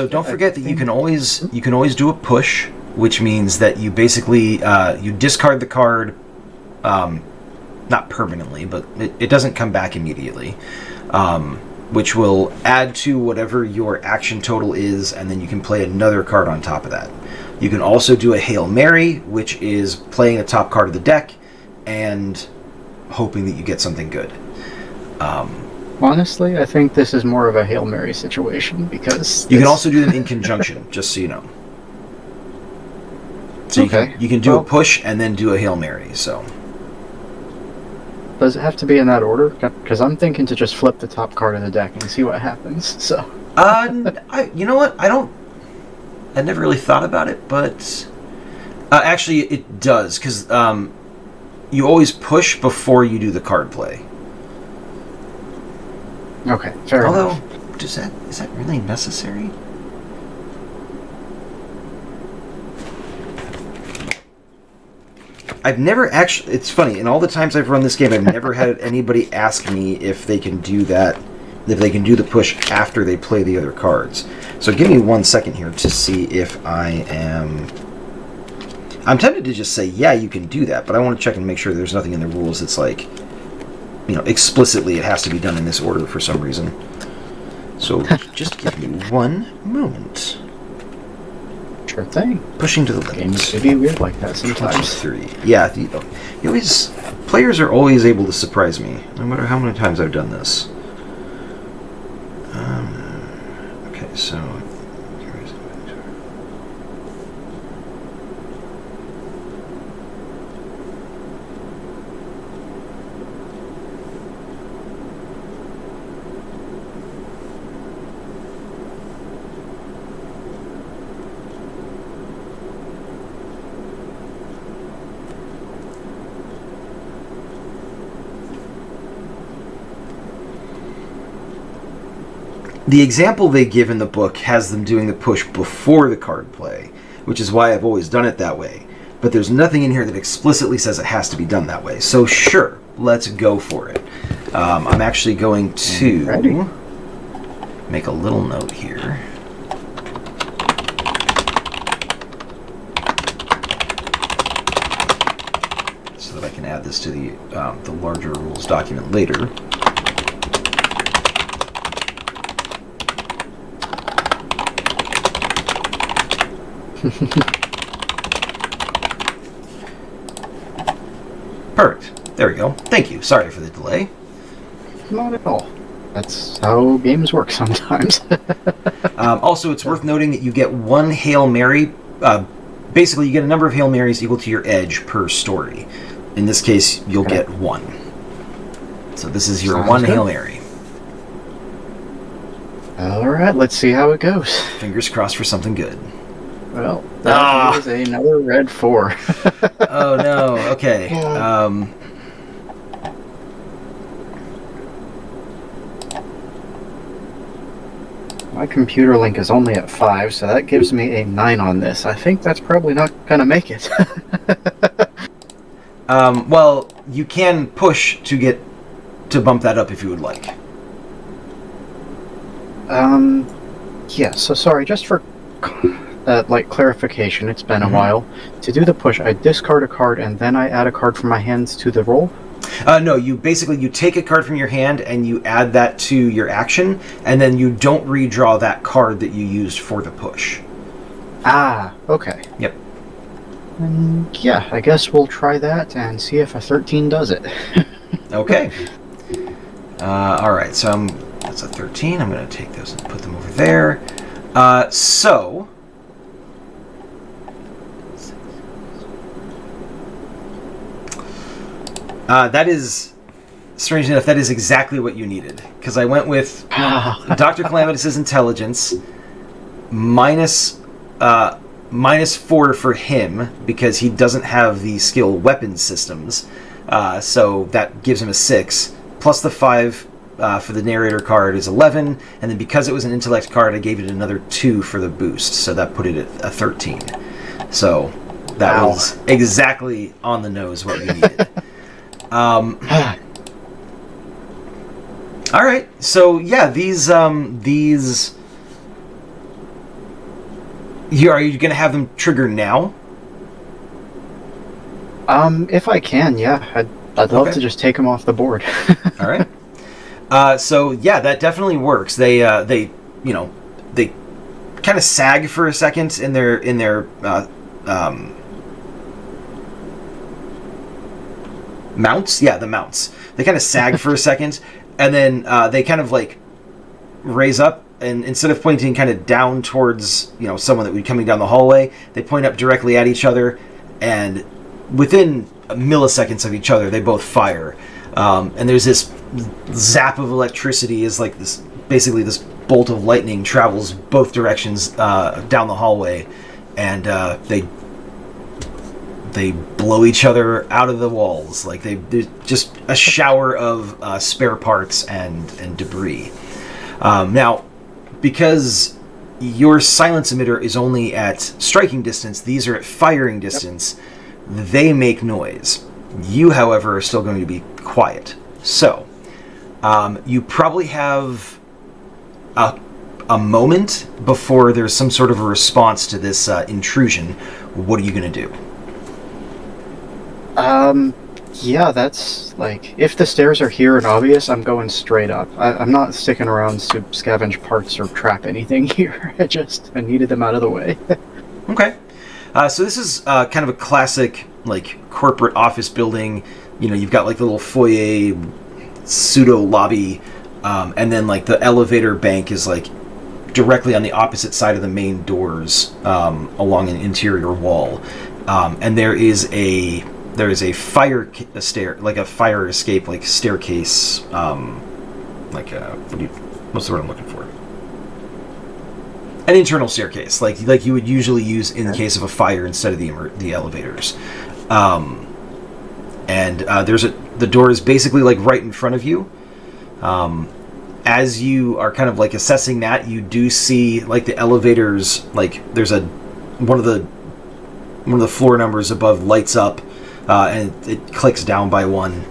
So don't forget that you can always do a push, which means that you basically you discard the card, not permanently, but it doesn't come back immediately, which will add to whatever your action total is, and then you can play another card on top of that. You can also do a Hail Mary, which is playing a top card of the deck and hoping that you get something good. Honestly, I think this is more of a Hail Mary situation, because... You can also do them in conjunction, just so you know. So you can do a push and then do a Hail Mary, so... Does it have to be in that order? Because I'm thinking to just flip the top card of the deck and see what happens, so... you know what? I never really thought about it, but... actually, it does, because you always push before you do the card play. Okay, fair enough. Although, is that really necessary? I've never actually... It's funny, in all the times I've run this game, I've never had anybody ask me if they can do that, if they can do the push after they play the other cards. So give me 1 second here to see if I am... I'm tempted to just say, yeah, you can do that, but I want to check and make sure there's nothing in the rules that's like, explicitly it has to be done in this order for some reason. So just give me 1 moment. Sure thing. Pushing to the limit. Games can be weird like that sometimes. 3. Yeah, you always... Players are always able to surprise me, no matter how many times I've done this. Okay, so... The example they give in the book has them doing the push before the card play, which is why I've always done it that way. But there's nothing in here that explicitly says it has to be done that way. So sure, let's go for it. I'm actually going to make a little note here. So that I can add this to the larger rules document later. Perfect. There we go. Thank you. Sorry for the delay. Not at all. That's how games work sometimes. Also, it's worth noting that you get 1 Hail Mary. Basically, you get a number of Hail Marys equal to your edge per story. In this case, you'll get 1. So this is your Sounds 1 good. Hail Mary. Alright, let's see how it goes. Fingers crossed for something good. Well, that is another red 4. Oh no, okay. My computer link is only at 5, so that gives me a 9 on this. I think that's probably not gonna make it. Well, you can push to bump that up if you would like. Yeah, so sorry, just for clarification, it's been a while. To do the push, I discard a card and then I add a card from my hands to the roll? No, you take a card from your hand and you add that to your action, and then you don't redraw that card that you used for the push. Ah, okay. Yep. And yeah, I guess we'll try that and see if a 13 does it. Okay. Alright, so that's a 13. I'm going to take those and put them over there. So... that is, strangely enough, that is exactly what you needed. Because I went with Dr. Calamity's intelligence, minus 4 for him, because he doesn't have the skill weapon systems. So that gives him a 6. Plus the 5 for the narrator card is 11. And then because it was an intellect card, I gave it another 2 for the boost. So that put it at a 13. So that was exactly on the nose what we needed. All right, so yeah, these Are you going to have them trigger now? If I can, yeah. I'd love to just take them off the board. All right. So yeah, that definitely works. They kind of sag for a second in their mounts. Yeah, the mounts. They kind of sag for a second, and then they kind of like raise up, and instead of pointing kind of down towards someone that would be coming down the hallway, they point up directly at each other, and within milliseconds of each other, they both fire. And there's this zap of electricity, is like this, basically this bolt of lightning travels both directions down the hallway, and they blow each other out of the walls. Like there's just a shower of spare parts and debris. Now, because your silence emitter is only at striking distance, these are at firing distance. Yep. They make noise. You, however, are still going to be quiet. So, you probably have a moment before there's some sort of a response to this intrusion. What are you going to do? Yeah, that's like, if the stairs are here and obvious, I'm going straight up. I'm not sticking around to scavenge parts or trap anything here. I needed them out of the way. Okay. So this is kind of a classic, like, corporate office building. You've got like the little foyer, pseudo lobby, and then like the elevator bank is like directly on the opposite side of the main doors, along an interior wall, and there is a fire escape, like staircase, what's the word I'm looking for? An internal staircase, like you would usually use in the case of a fire instead of the elevators. The door is basically like right in front of you. As you are kind of like assessing that, you do see like the elevators, like there's one of the floor numbers above lights up, and it clicks down by one.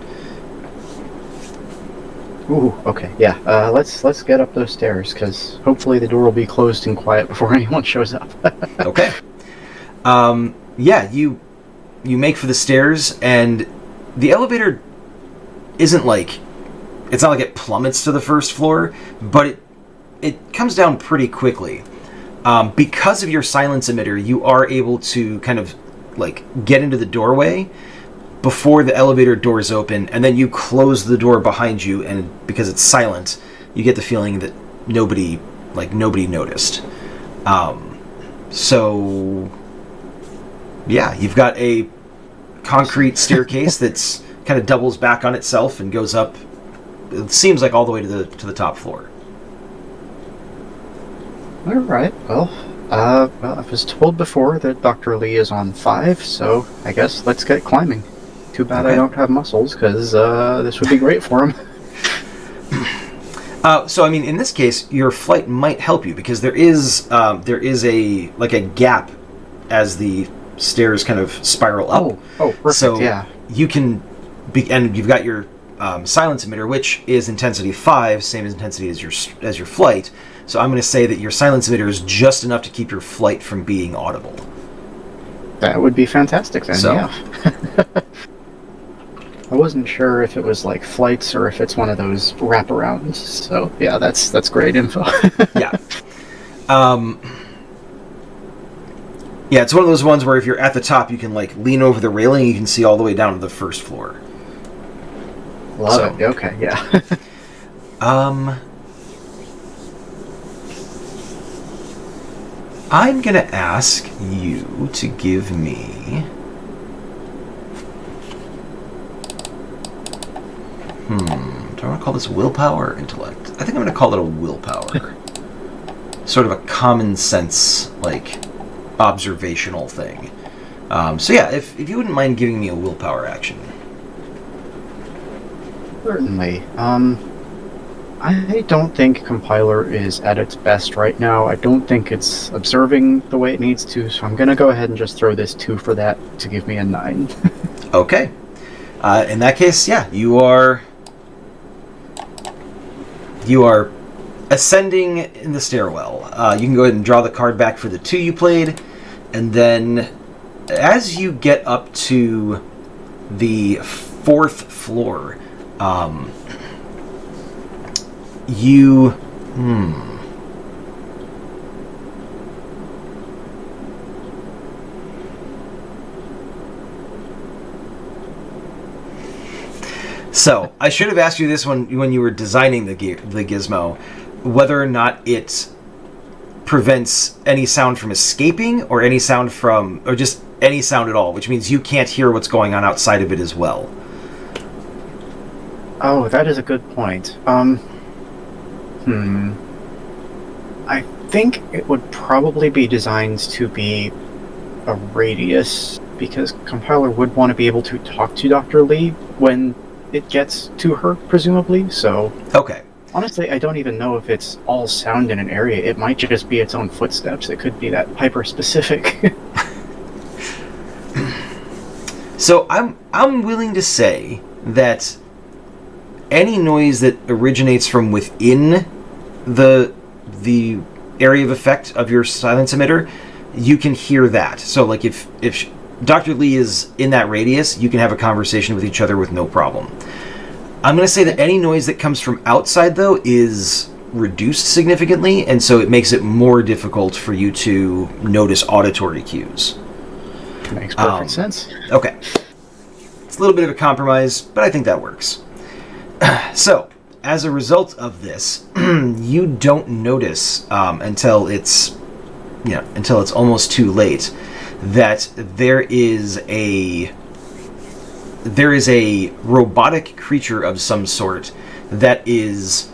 Ooh, okay, yeah. Let's get up those stairs, because hopefully the door will be closed and quiet before anyone shows up. Okay. Yeah, you make for the stairs, and the elevator isn't like, it's not like it plummets to the first floor, but it comes down pretty quickly. Because of your silence emitter, you are able to kind of like get into the doorway before the elevator doors open, and then you close the door behind you, and because it's silent, you get the feeling that nobody noticed. So yeah, you've got a concrete staircase that's kind of doubles back on itself and goes up, it seems like all the way to the top floor. All right. Well, I was told before that Dr. Lee is on 5, so I guess let's get climbing. Too bad I don't have muscles, because this would be great for him. So, I mean, in this case, your flight might help you, because there is a gap as the stairs kind of spiral up. Oh, perfect. So yeah, you can and you've got your silence emitter, which is intensity 5, same as intensity as your flight. So I'm going to say that your silence emitter is just enough to keep your flight from being audible. That would be fantastic then. So, yeah. I wasn't sure if it was like flights or if it's one of those wraparounds. So yeah, that's great info. Yeah. Yeah, it's one of those ones where if you're at the top, you can like lean over the railing, you can see all the way down to the first floor. Love it. Okay, yeah. I'm gonna ask you to give me. Do I want to call this willpower or intellect? I think I'm gonna call it a willpower. Sort of a common sense, like, observational thing. So yeah, if you wouldn't mind giving me a willpower action. Certainly. I don't think Compiler is at its best right now. I don't think it's observing the way it needs to, so I'm going to go ahead and just throw this 2 for that to give me a 9. Okay. In that case, yeah, you are ascending in the stairwell. You can go ahead and draw the card back for the 2 you played, and then as you get up to the 4th floor, you... So, I should have asked you this when you were designing the gizmo, whether or not it prevents any sound from escaping, or any sound from... or just any sound at all, which means you can't hear what's going on outside of it as well. Oh, that is a good point. I think it would probably be designed to be a radius, because compiler would want to be able to talk to Dr. Lee when it gets to her, presumably, so... Okay. Honestly, I don't even know if it's all sound in an area. It might just be its own footsteps. It could be that hyper-specific. So I'm willing to say that any noise that originates from within the area of effect of your silence emitter, you can hear that. So like if Dr. Lee is in that radius, you can have a conversation with each other with no problem. I'm going to say that any noise that comes from outside, though, is reduced significantly, and so it makes it more difficult for you to notice auditory cues. Makes perfect sense. Okay. It's a little bit of a compromise, but I think that works. So, as a result of this, you don't notice until it's almost too late that there is a robotic creature of some sort that is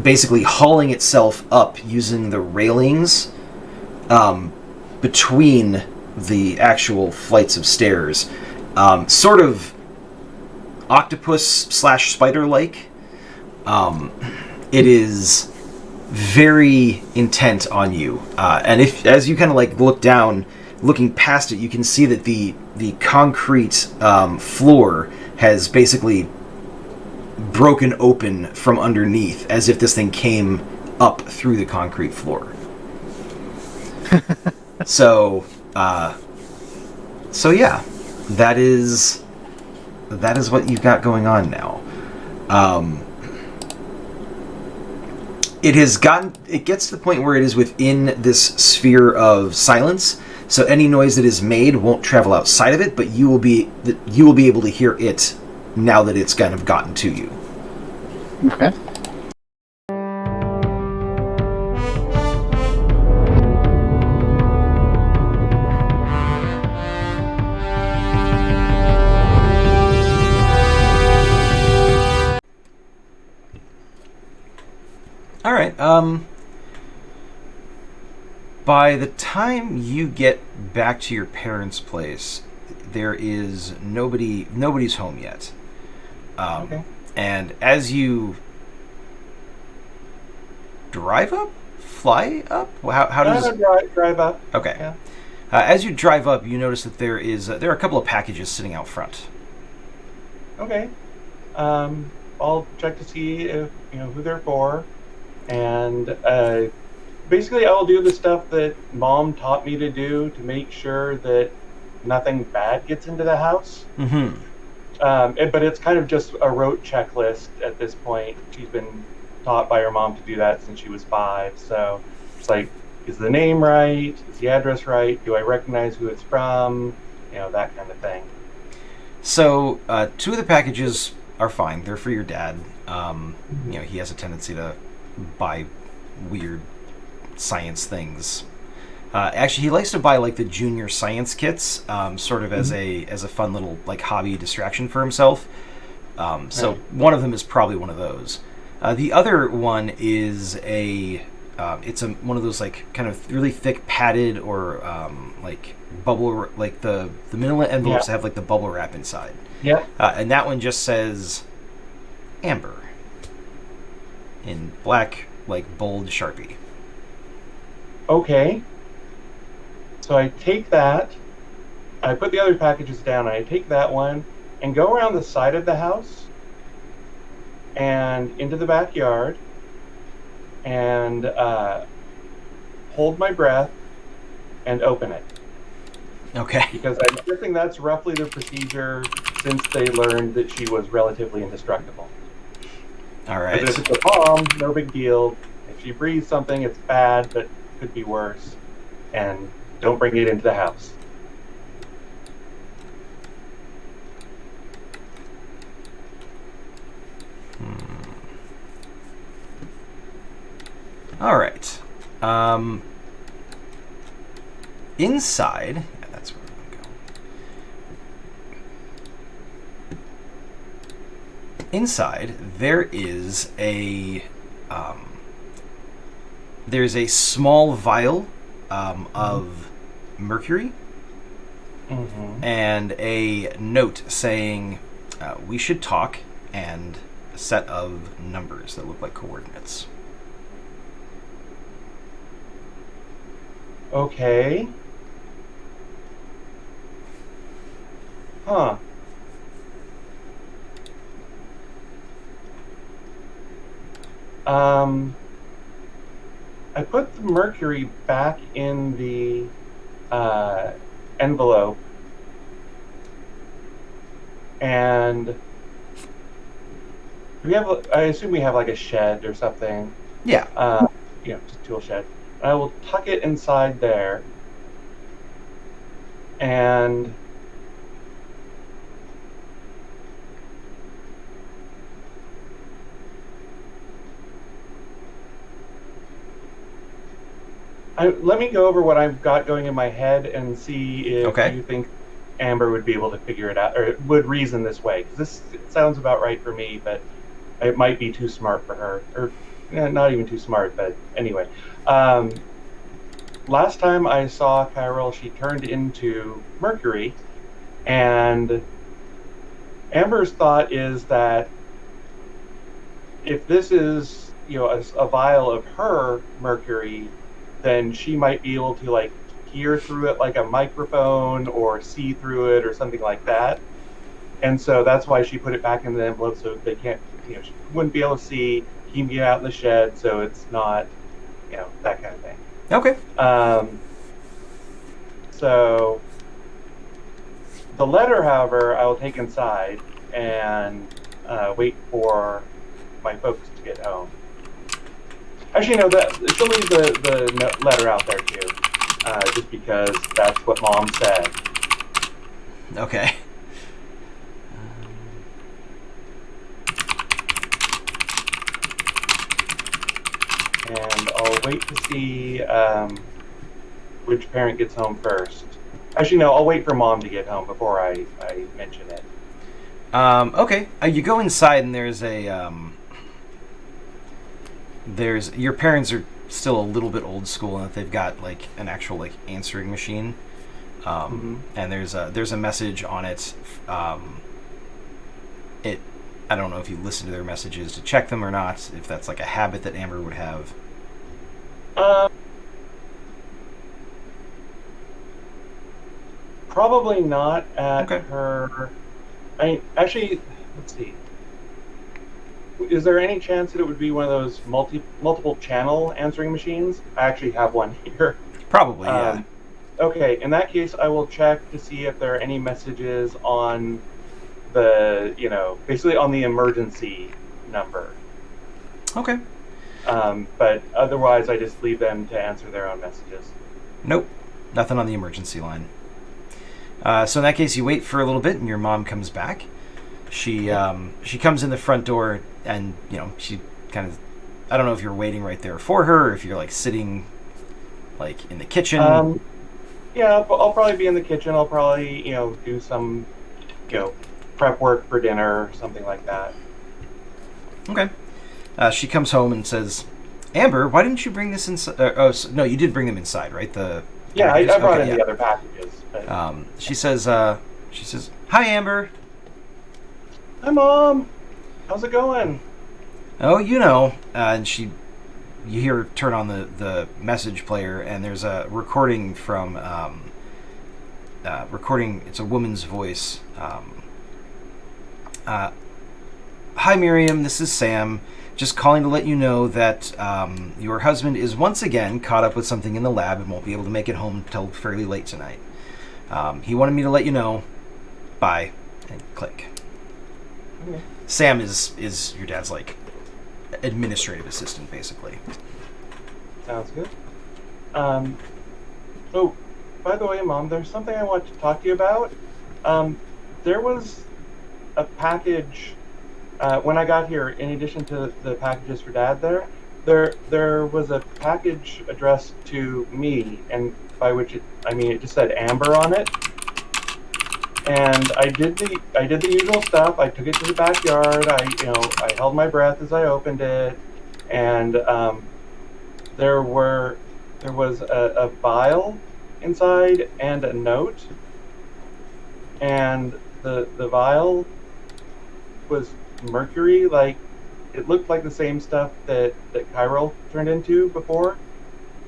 basically hauling itself up using the railings between the actual flights of stairs. Sort of octopus/spider-like. It is very intent on you. And as you kind of like look down, looking past it, you can see that the concrete floor has basically broken open from underneath, as if this thing came up through the concrete floor. So yeah, that is what you've got going on now. It gets to the point where it is within this sphere of silence. So any noise that is made won't travel outside of it, but you will be able to hear it now that it's kind of gotten to you. Okay. All right. By the time you get back to your parents' place, there is nobody's home yet. Okay. And as you drive up, fly up, how does drive up? Okay. Yeah. As you drive up, you notice that there are a couple of packages sitting out front. Okay. I'll check to see if who they're for, and basically I'll do the stuff that Mom taught me to do to make sure that nothing bad gets into the house. Mm-hmm. But it's kind of just a rote checklist at this point. She's been taught by her mom to do that since she was 5. So it's like, is the name right? Is the address right? Do I recognize who it's from? That kind of thing. So 2 of the packages are fine. They're for your dad. He has a tendency to buy weird science things. Actually, he likes to buy like the junior science kits, sort of as a fun little like hobby distraction for himself. So one of them is probably one of those. The other one is it's one of those like kind of really thick padded or like bubble, like the manila envelopes that have like the bubble wrap inside. Yeah. And that one just says Amber in black, like bold Sharpie. Okay. So I take that, I put the other packages down, and I take that one and go around the side of the house and into the backyard and hold my breath and open it. Okay. Because I'm guessing that's roughly the procedure since they learned that she was relatively indestructible. All right. Because if it's a bomb, no big deal. If she breathes something, it's bad, but could be worse. And don't bring it into the house. All right. Inside, yeah, that's where we're going to go. Inside, there's a small vial of mercury and a note saying we should talk, and a set of numbers that look like coordinates. Okay. Huh. I put the mercury back in the envelope, and I assume we have like a shed or something. Yeah. Just a tool shed. I will tuck it inside there, and let me go over what I've got going in my head and see if you think Amber would be able to figure it out, or would reason this way. Because this sounds about right for me, but it might be too smart for her. Or not even too smart, but anyway. Last time I saw Chiral, she turned into mercury, and Amber's thought is that if this is, a vial of her mercury, then she might be able to like hear through it like a microphone or see through it or something like that. And so that's why she put it back in the envelope, so they can't, she wouldn't be able to see, keep it out in the shed, so it's not, that kind of thing. Okay. So the letter, however, I will take inside and wait for my folks to get home. Actually, no, she'll leave the letter out there too, just because that's what Mom said. Okay. And I'll wait to see which parent gets home first. Actually, no, I'll wait for Mom to get home before I mention it. Okay. You go inside, and there's your parents are still a little bit old school in that they've got like an actual like answering machine, and there's a message on it. I don't know if you listen to their messages to check them or not, if that's like a habit that Amber would have. Probably not at her. Actually, let's see. Is there any chance that it would be one of those multiple channel answering machines? I actually have one here. Probably, yeah. Okay, in that case, I will check to see if there are any messages on the, basically on the emergency number. Okay. But otherwise, I just leave them to answer their own messages. Nope. Nothing on the emergency line. So in that case, you wait for a little bit, and your mom comes back. She comes in the front door, and she kind of, I don't know if you're waiting right there for her, or if you're like sitting like in the kitchen. Yeah, I'll probably be in the kitchen. I'll probably do some prep work for dinner or something like that. Okay. She comes home and says, "Amber, why didn't you bring this inside?" No, you did bring them inside, right? I brought in the other packages. But... She says, "Hi, Amber." Hi, Mom. How's it going? Oh, and you hear her turn on the message player, and there's a recording from it's a woman's voice. Hi, Miriam, this is Sam. Just calling to let you know that your husband is once again caught up with something in the lab and won't be able to make it home till fairly late tonight. He wanted me to let you know. Bye. And click. Okay. Sam is your dad's, like, administrative assistant, basically. Sounds good. Oh, by the way, Mom, there's something I want to talk to you about. There was a package when I got here. In addition to the packages for Dad, there was a package addressed to me, and by which it just said Amber on it. And I did the usual stuff. I took it to the backyard. I held my breath as I opened it, and there was a vial inside and a note, and the vial was mercury. Like, it looked like the same stuff that Chiral turned into before,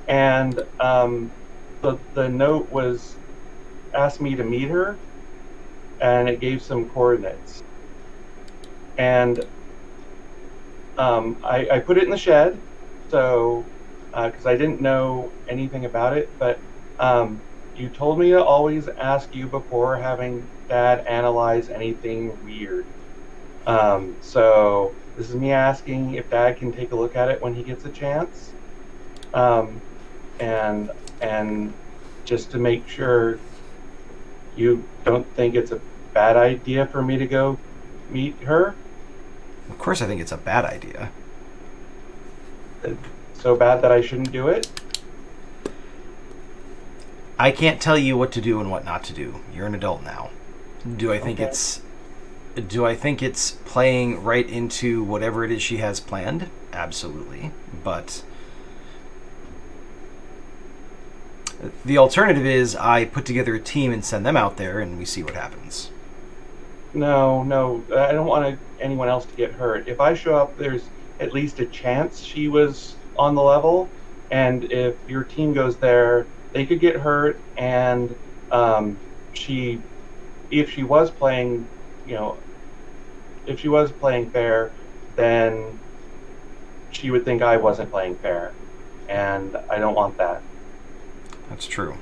and the note was asked me to meet her, and it gave some coordinates, and I put it in the shed, so because I didn't know anything about it, but you told me to always ask you before having Dad analyze anything weird. So this is me asking if Dad can take a look at it when he gets a chance, and just to make sure you don't think it's a bad idea for me to go meet her. Of course I think it's a bad idea. So bad that I shouldn't do it? I can't tell you what to do and what not to do. You're an adult now. Do I think it's playing right into whatever it is she has planned? Absolutely. But the alternative is I put together a team and send them out there and we see what happens. No, I don't want anyone else to get hurt. If I show up, there's at least a chance she was on the level, and if your team goes there, they could get hurt, and if she was playing, if she was playing fair, then she would think I wasn't playing fair, and I don't want that. That's true.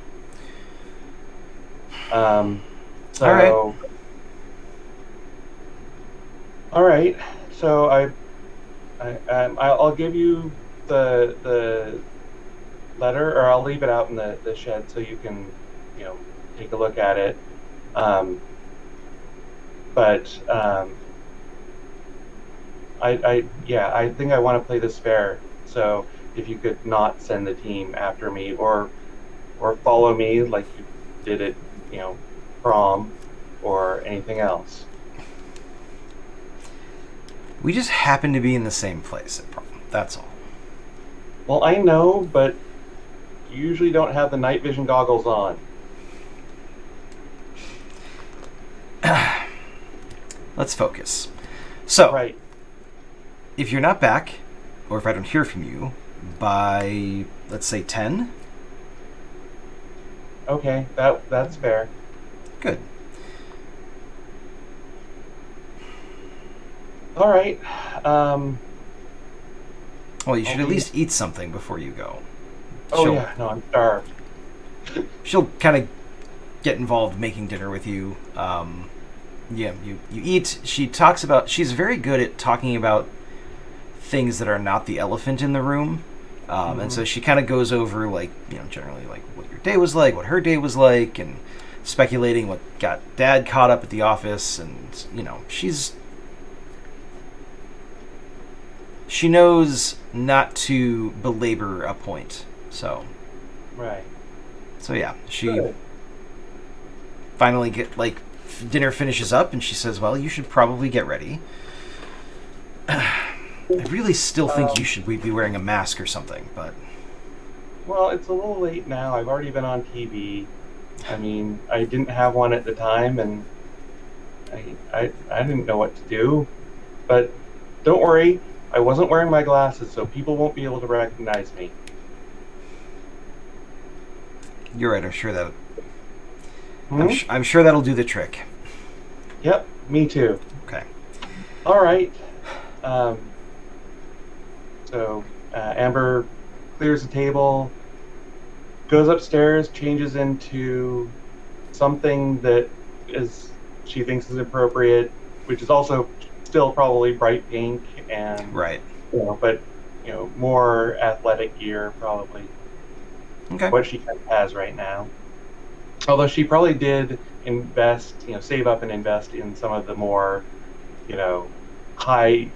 All right. So I'll give you the letter, or I'll leave it out in the shed so you can, take a look at it. But I think I want to play this fair. So if you could not send the team after me, or follow me like you did at, prom, or anything else. We just happen to be in the same place at prom. That's all. Well, I know, but you usually don't have the night vision goggles on. Let's focus. So, right. If you're not back, or if I don't hear from you by, let's say, 10. Okay, that's fair. Good. All right. Well, you should at least eat something before you go. No, I'm starved. She'll kind of get involved making dinner with you. You eat. She's very good at talking about things that are not the elephant in the room. And so she kind of goes over, like, generally, like, what your day was like, what her day was like, and speculating what got Dad caught up at the office, and, she knows not to belabor a point. So. Right. So, yeah, she finally dinner finishes up, and she says, well, you should probably get ready. I really still think you should be wearing a mask or something, but... Well, it's a little late now. I've already been on TV. I mean, I didn't have one at the time, and I didn't know what to do. But don't worry, I wasn't wearing my glasses, so people won't be able to recognize me. You're right, I'm sure that... I'm sure that'll do the trick. Yep, me too. Okay. All right. So Amber clears the table, goes upstairs, changes into something that is she thinks is appropriate, which is also still probably bright pink and Right. but more athletic gear probably. Okay. What she kind of has right now. Although she probably did invest, save up and invest in some of the more, high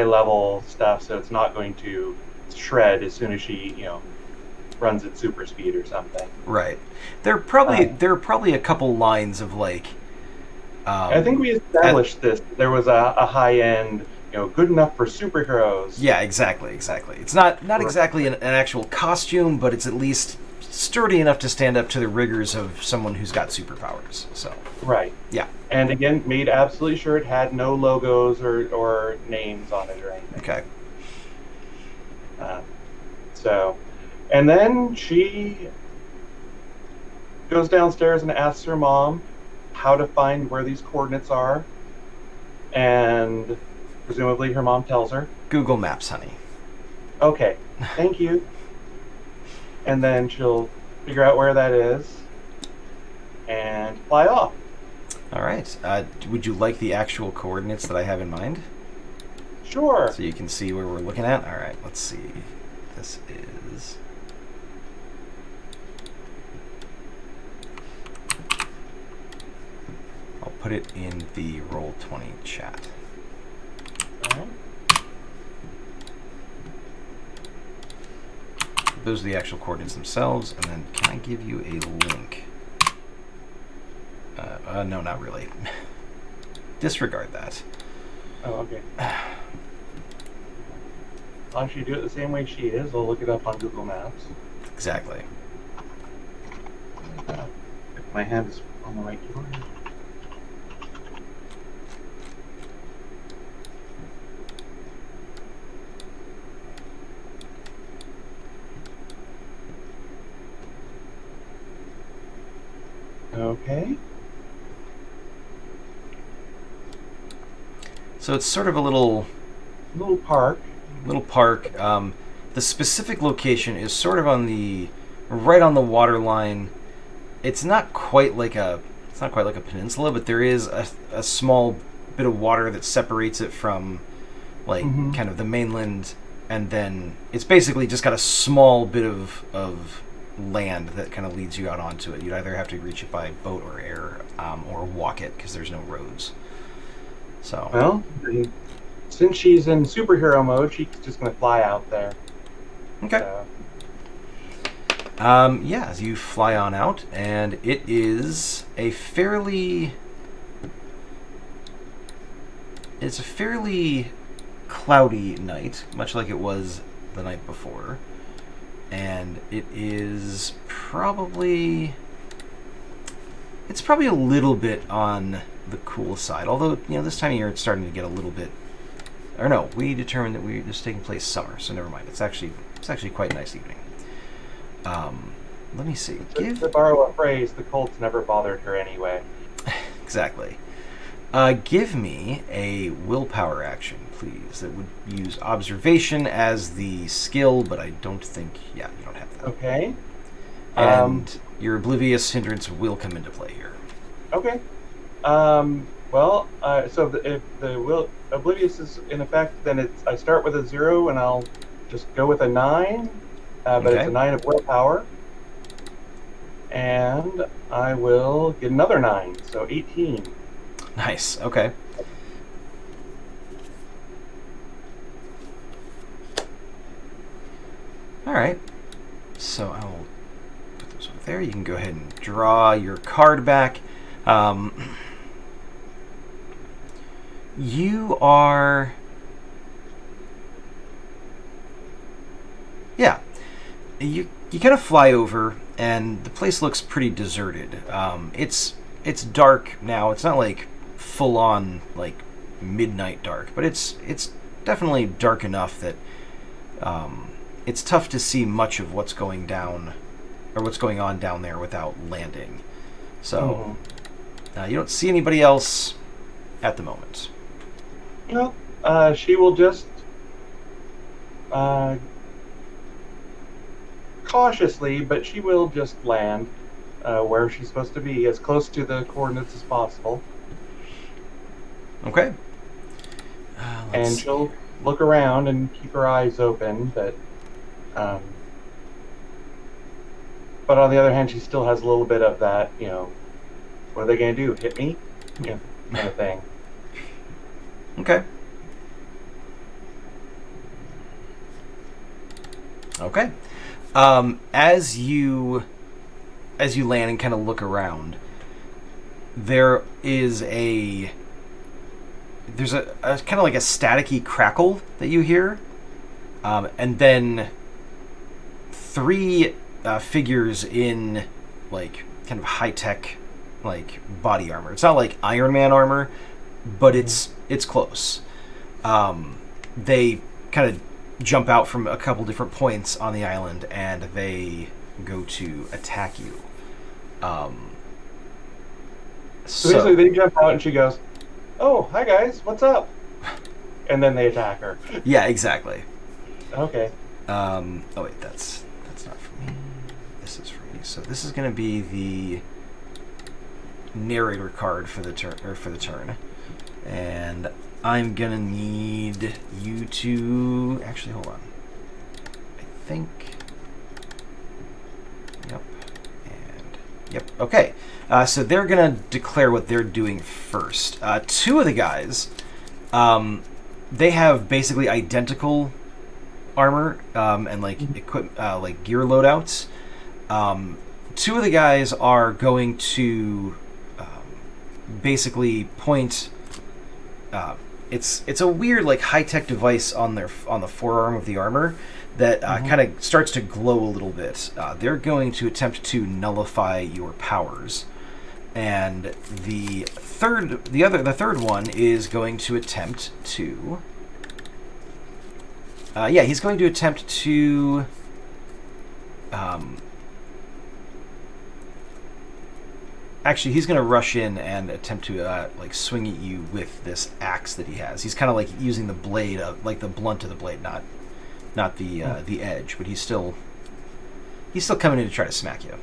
level stuff, so it's not going to shred as soon as she, runs at super speed or something. Right. There are probably a couple lines of like. I think we established this. There was a high end, good enough for superheroes. Yeah, exactly. It's not exactly an actual costume, but it's at least sturdy enough to stand up to the rigors of someone who's got superpowers. So. Right. Yeah. And again, made absolutely sure it had no logos or names on it or anything. Okay. And then she goes downstairs and asks her mom how to find where these coordinates are, and presumably her mom tells her. Google Maps, honey. Okay, thank you. And then she'll figure out where that is and fly off. All right. Would you like the actual coordinates that I have in mind? Sure. So you can see where we're looking at? All right, let's see. This is... I'll put it in the Roll20 chat. All right. Those are the actual coordinates themselves, and then can I give you a link? No, not really. Disregard that. Oh, okay. As long as you do it the same way she is, I'll look it up on Google Maps. Exactly. If my hand is on the right keyboard. Okay. So it's sort of a little park. The specific location is sort of right on the water line. It's not quite like a peninsula, but there is a small bit of water that separates it from kind of the mainland, and then it's basically just got a small bit of land that kind of leads you out onto it. You'd either have to reach it by boat or air, or walk it because there's no roads. So well, since she's in superhero mode, she's just going to fly out there. Okay. Yeah, as you fly on out, and it is a fairly cloudy night, much like it was the night before. And it is probably a little bit on the cool side. Although, this time of year it's starting to get a little bit. Or no, we determined that this is taking place summer, so never mind. It's actually quite a nice evening. Let me see. To borrow a phrase, the Colts never bothered her anyway. Exactly. Give me a willpower action, please. That would use observation as the skill, but I don't think. Yeah, you don't have that. Okay. And your oblivious hindrance will come into play here. Okay. So if the oblivious is in effect, then I start with a 0, and I'll just go with a 9. But Okay. It's a 9 of willpower. And I will get another 9, so 18. Nice. Okay. All right. So I will put those over there. You can go ahead and draw your card back. You are... Yeah. You kind of fly over, and the place looks pretty deserted. It's dark now. It's not like full on like midnight dark, but it's definitely dark enough that it's tough to see much of what's going on down there without landing. So you don't see anybody else at the moment. Well, she will just cautiously, but she will just land where she's supposed to be, as close to the coordinates as possible. Okay. And she'll look around and keep her eyes open, but on the other hand, she still has a little bit of that, what are they going to do? Hit me? Kind of thing. Okay. Okay. As you land and kind of look around, there's a kind of like a staticky crackle that you hear, and then three figures in like kind of high tech like body armor. It's not like Iron Man armor, but it's close. They kind of jump out from a couple different points on the island, and they go to attack you. So basically, they jump out, and she goes, "Oh, hi guys, what's up?" And then they attack her. Yeah, exactly. Okay. Oh wait, that's not for me. This is for me. So this is going to be the narrator card for the turn, and I'm gonna need you to actually hold on. I think. Yep. And yep. Okay. So they're gonna declare what they're doing first. Two of the guys, they have basically identical armor and like like gear loadouts. Two of the guys are going to basically point. It's a weird like high tech device on the forearm of the armor that kind of starts to glow a little bit. They're going to attempt to nullify your powers, and the third one is going to attempt to. He's going to attempt to. Actually, he's going to rush in and attempt to like swing at you with this axe that he has. He's kind of like using the blade of like the blunt of the blade, not the edge, but he's still coming in to try to smack you.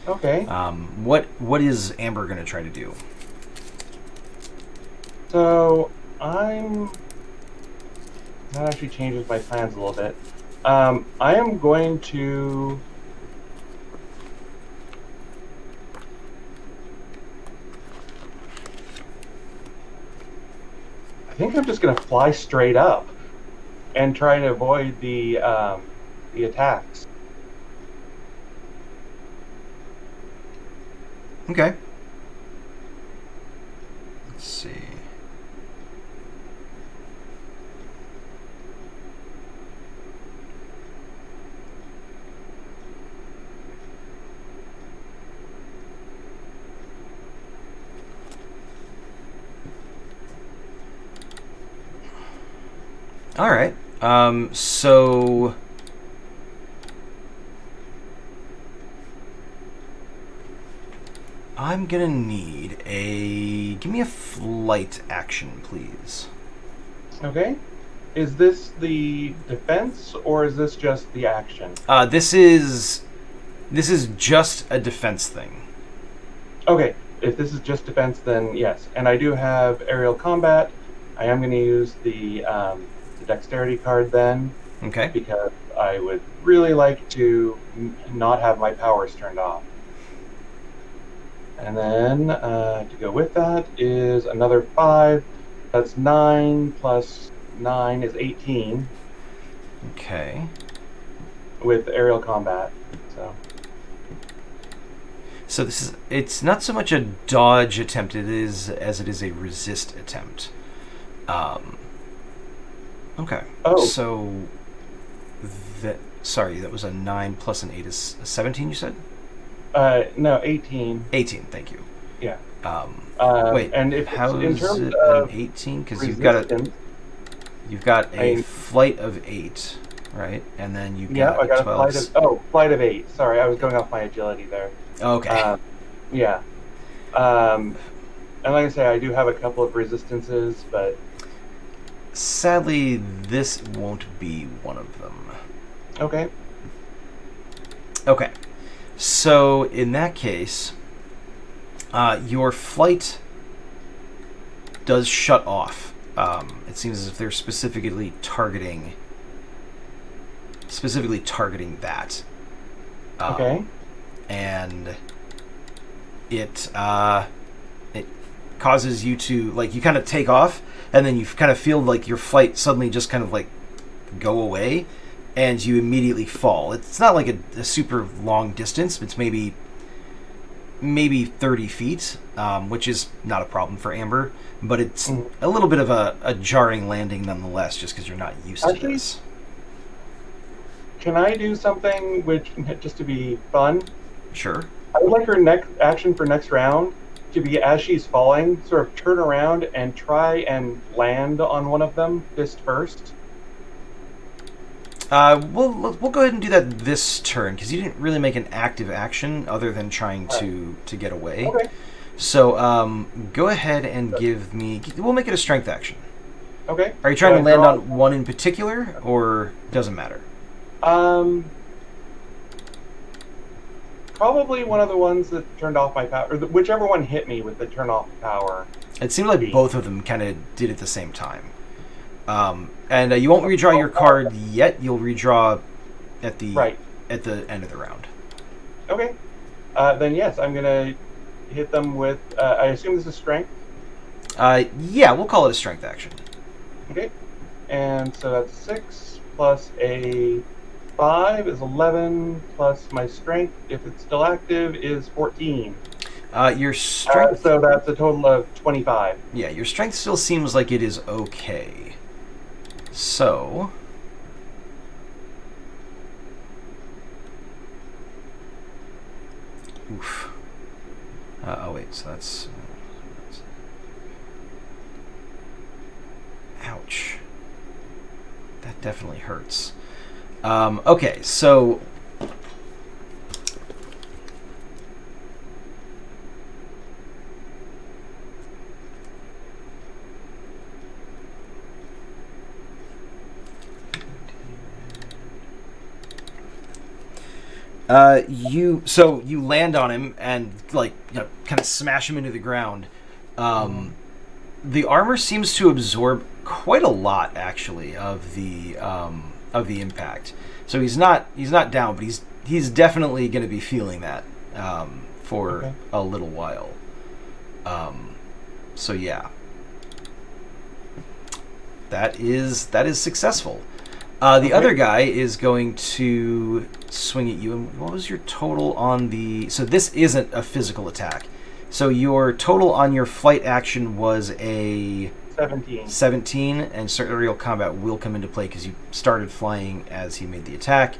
Okay. What is Amber going to try to do? So that actually changes my plans a little bit. I am going to. I think I'm just going to fly straight up and try to avoid the attacks. Okay. Let's see. All right. So I'm gonna need give me a flight action, please. Okay. Is this the defense or is this just the action? This is just a defense thing. Okay. If this is just defense, then yes. And I do have aerial combat. I am going to use the dexterity card then. Okay. Because I would really like to not have my powers turned off. And then to go with that is another 5. That's 9 plus 9 is 18. Okay. With aerial combat. So it's not so much a dodge attempt as it is a resist attempt. Okay. Oh. So that was a 9 plus an 8 is a 17, you said? No, 18. 18, thank you. Yeah. Wait, and if how in is terms it of an 18? Because you've resistance, got a flight of 8, right? And then you yeah, got I got 12. a flight of 8. Sorry, I was going off my agility there. Okay. Yeah. And like I say, I do have a couple of resistances, but sadly, this won't be one of them. Okay. Okay. So, in that case, your flight does shut off. It seems as if they're specifically targeting that. Okay. And it causes you to, like, you kind of take off, and then you kind of feel like your flight suddenly just kind of like go away, and you immediately fall. It's not like a super long distance. It's maybe 30 feet, which is not a problem for Amber, but it's a little bit of a jarring landing nonetheless, just because you're not used to this. Can I do something which, just to be fun? Sure. I would like her next action for next round to be, as she's falling, sort of turn around and try and land on one of them fist first. We'll go ahead and do that this turn, because you didn't really make an active action other than trying to get away. Okay. So go ahead and give me... We'll make it a strength action. Okay. Are you trying to land on one in particular, or doesn't matter? Probably one of the ones that turned off my power, or whichever one hit me with the turn off power. It seemed like both of them kind of did at the same time. And you won't redraw your card yet. You'll redraw at the end of the round. Okay. Then yes, I'm gonna hit them with. I assume this is strength. Yeah, we'll call it a strength action. Okay. And so that's 6 plus a 5 is 11 plus my strength, if it's still active, is 14. Your strength. So that's a total of 25. Yeah, your strength still seems like it is okay. So. Oof. Oh, wait, so that's. Ouch. That definitely hurts. Okay, so. You land on him and kind of smash him into the ground. The armor seems to absorb quite a lot, actually, of the impact. So he's not down, but he's definitely going to be feeling that for a little while. So yeah, that is successful. The other guy is going to swing at you. And what was your total on the... So this isn't a physical attack. So your total on your flight action was a... 17, and so aerial combat will come into play because you started flying as he made the attack.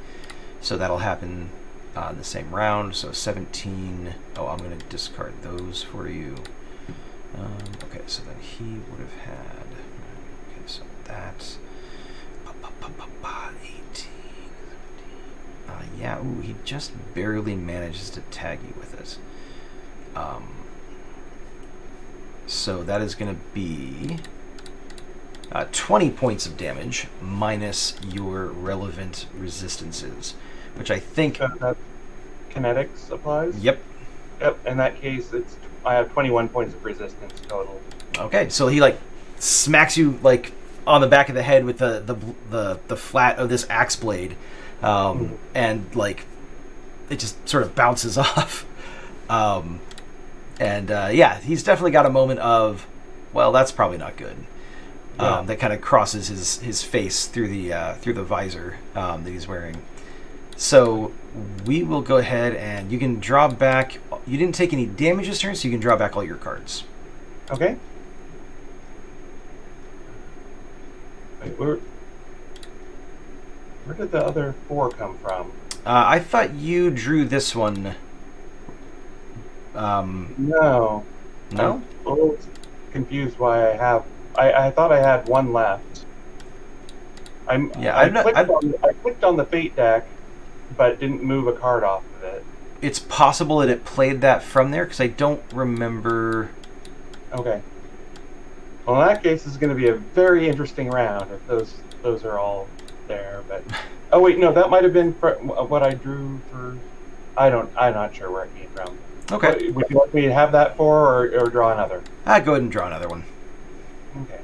So that'll happen in the same round. So 17... Oh, I'm going to discard those for you. Okay, so then he would have had... Okay, so that's... 18. Yeah, ooh, he just barely manages to tag you with it. So that is going to be 20 points of damage minus your relevant resistances, which I think... That kinetics applies? Yep. Yep, in that case, I have 21 points of resistance total. Okay, so he smacks you on the back of the head with the flat of this axe blade, and it just sort of bounces off. Yeah, he's definitely got a moment of, well, that's probably not good. That kind of crosses his face through the visor that he's wearing. So we will go ahead and you can draw back. You didn't take any damage this turn, so you can draw back all your cards. Okay. Wait, where did the other 4 come from? I thought you drew this one. No. No? I'm a little confused why I have... I thought I had one left. I clicked on the fate deck, but didn't move a card off of it. It's possible that it played that from there, because I don't remember... Okay. Well, in that case, this is going to be a very interesting round if those are all there. But oh wait, no, that might have been for what I drew for. I'm not sure where it came from. Okay. Would you like me to have that for, or draw another? Go ahead and draw another one. Okay.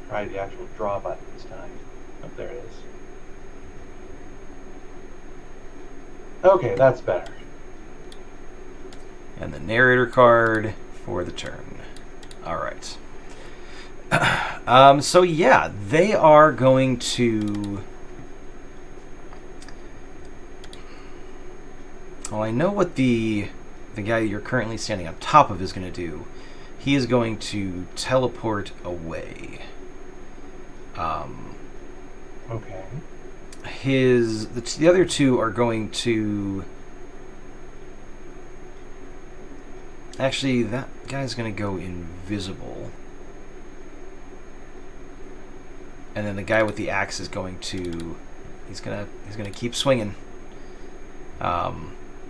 Try the actual draw button this time. Oh, there it is. Okay, that's better. And the narrator card for the turn. All right. So yeah, they are going to. Well, I know what the guy you're currently standing on top of is going to do. He is going to teleport away. Okay. The other two are going to. Actually, that guy's going to go invisible. And then the guy with the axe is going to. He's gonna keep swinging.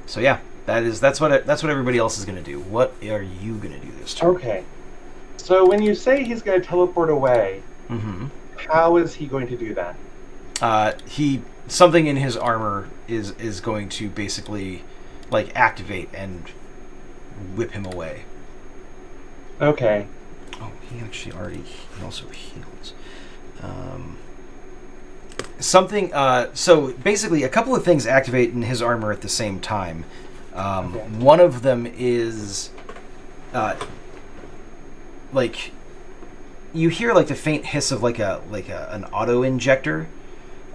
So yeah, that's what everybody else is going to do. What are you going to do this turn? Okay. So when you say he's going to teleport away, Mm-hmm. how is he going to do that? Something in his armor is going to basically like activate and whip him away. Okay. Oh, he also heals. So basically a couple of things activate in his armor at the same time. Okay. One of them is like you hear like the faint hiss of like an auto injector,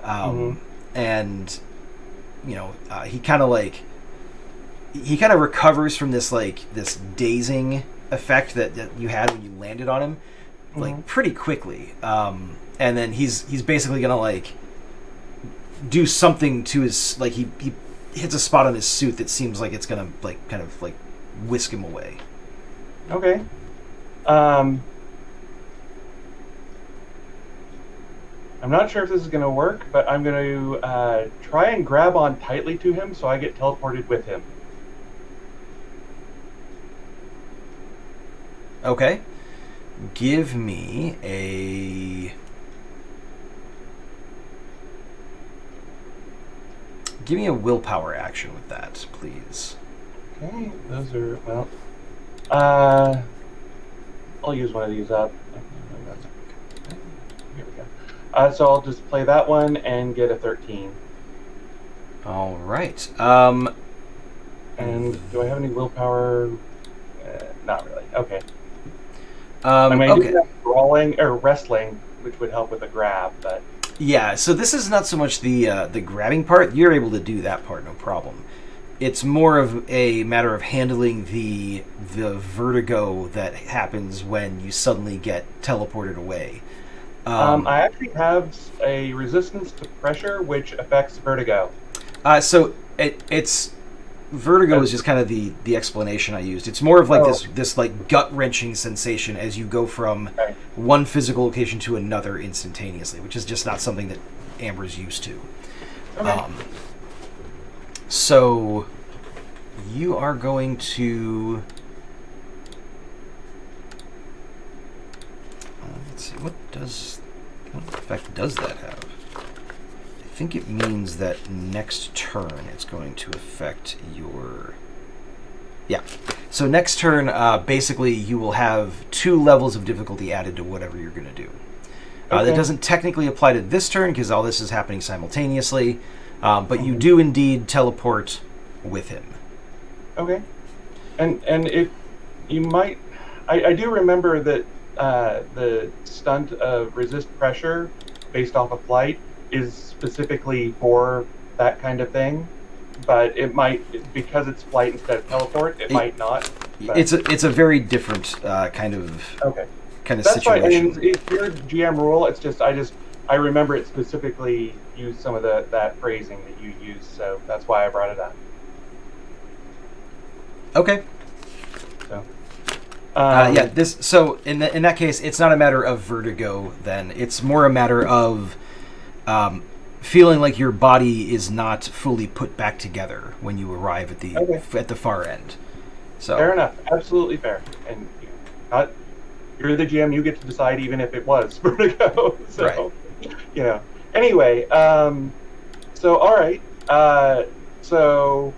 and he kind of recovers from this dazing effect that you had when you landed on him, like pretty quickly, and then he's basically gonna do something to his he hits a spot on his suit that seems like it's gonna kind of whisk him away. Okay. I'm not sure if this is going to work, but I'm going to try and grab on tightly to him so I get teleported with him. Okay. Give me a willpower action with that, please. Okay, those are, well, I'll use one of these up. Here we go. So I'll just play that one and get a 13. All right. And do I have any willpower? Not really. Okay. I mean, I do have brawling or wrestling, which would help with a grab, but yeah. So this is not so much the grabbing part. You're able to do that part, no problem. It's more of a matter of handling the vertigo that happens when you suddenly get teleported away. I actually have a resistance to pressure, which affects vertigo. So it's vertigo is just kind of the explanation I used. It's more of this gut wrenching sensation as you go from one physical location to another instantaneously, which is just not something that Amber's used to. Okay. So you are going to. Let's see, what effect does that have? I think it means that next turn it's going to affect your. Yeah. So next turn, basically, you will have 2 levels of difficulty added to whatever you're going to do. That doesn't technically apply to this turn because all this is happening simultaneously, but you do indeed teleport with him. Okay. And if you might, I do remember that the stunt of resist pressure based off of flight is specifically for that kind of thing, but it might, because it's flight instead of teleport, it might not. But. It's a very different kind of That's situation. Fine. It's your GM rule. It's just I remember it specifically used some of that phrasing that you used, so that's why I brought it up. Okay. So. So in that case, it's not a matter of vertigo. Then it's more a matter of feeling like your body is not fully put back together when you arrive at the far end. So fair enough. Absolutely fair. And you're the GM. You get to decide even if it was Vertigo. So, right. Anyway, so all right. So.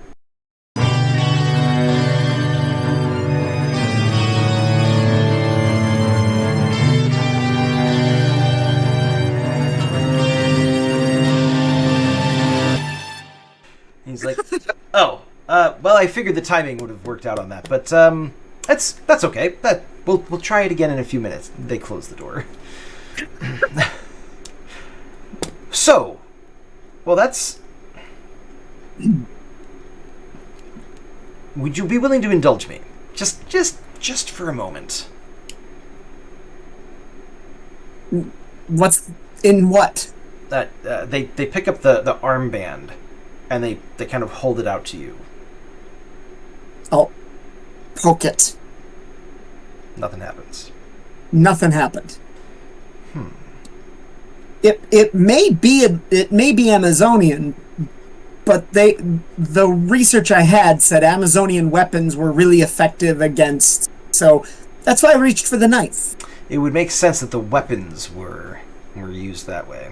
He's like, oh, well, I figured the timing would have worked out on that, but that's okay. We'll try it again in a few minutes. They close the door. So, well, that's. Would you be willing to indulge me, just for a moment? What's in what? They pick up the armband, and they kind of hold it out to you. Oh, poke it. Nothing happens. Nothing happened. It may be Amazonian, but the research I had said Amazonian weapons were really effective against. So that's why I reached for the knife. It would make sense that the weapons were used that way.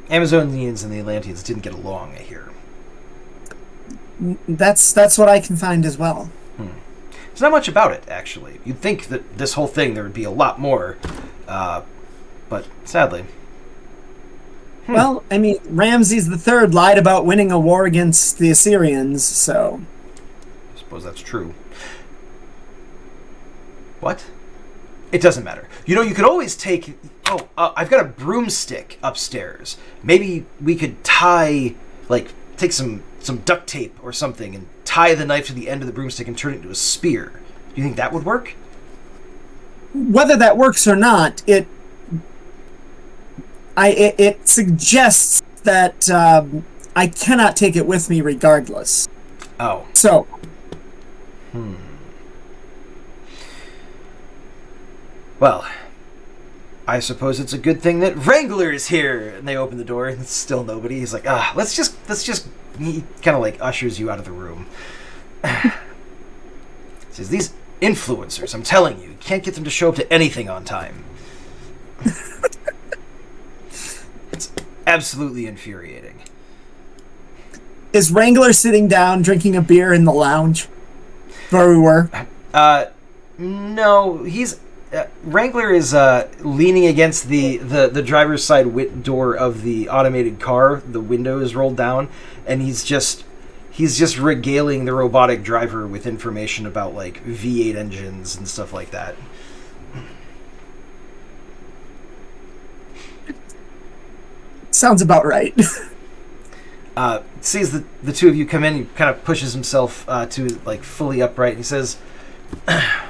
Amazonians and the Atlanteans didn't get along, I hear. That's what I can find as well. There's not much about it, actually. You'd think that this whole thing, there would be a lot more, but sadly. Well, I mean, Ramses III lied about winning a war against the Assyrians, so... I suppose that's true. What? It doesn't matter. You could always take... Oh, I've got a broomstick upstairs. Maybe we could take some duct tape or something and tie the knife to the end of the broomstick and turn it into a spear. Do you think that would work? Whether that works or not, it suggests that I cannot take it with me regardless. Oh. So. Well, I suppose it's a good thing that Wrangler is here. And they open the door and it's still nobody. He's like, let's just. He kind of ushers you out of the room. He says, these influencers, I'm telling you can't get them to show up to anything on time. It's absolutely infuriating. Is Wrangler sitting down drinking a beer in the lounge where we were? No, he's... Wrangler is leaning against the driver's side door of the automated car. The window is rolled down, and he's just regaling the robotic driver with information about V8 engines and stuff like that. Sounds about right. Sees the two of you come in. He kind of pushes himself to fully upright. And he says,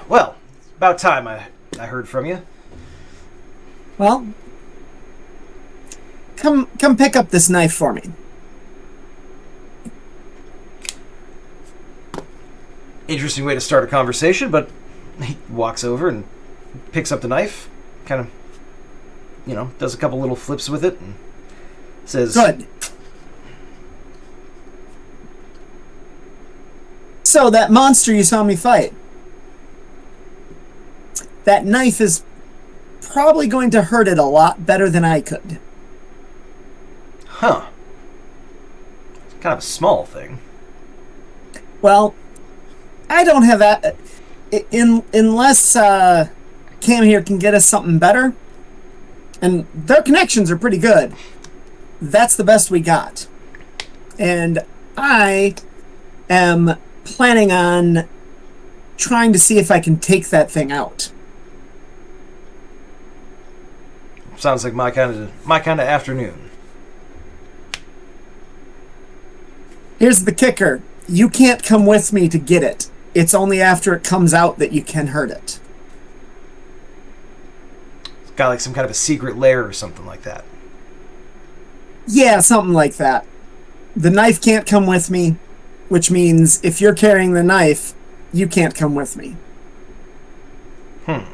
"Well, it's about time I heard from you." Well, come pick up this knife for me. Interesting way to start a conversation, but he walks over and picks up the knife, kind of, does a couple little flips with it, and says, "Good. So that monster you saw me fight, that knife is probably going to hurt it a lot better than I could." Huh. It's kind of a small thing. Well, I don't have that. Unless Cam here can get us something better, and their connections are pretty good. That's the best we got. And I am planning on trying to see if I can take that thing out. Sounds like my kind of afternoon. Here's the kicker. You can't come with me to get it. It's only after it comes out that you can hurt it. It's got some kind of a secret lair or something like that. Yeah, something like that. The knife can't come with me, which means if you're carrying the knife, you can't come with me. All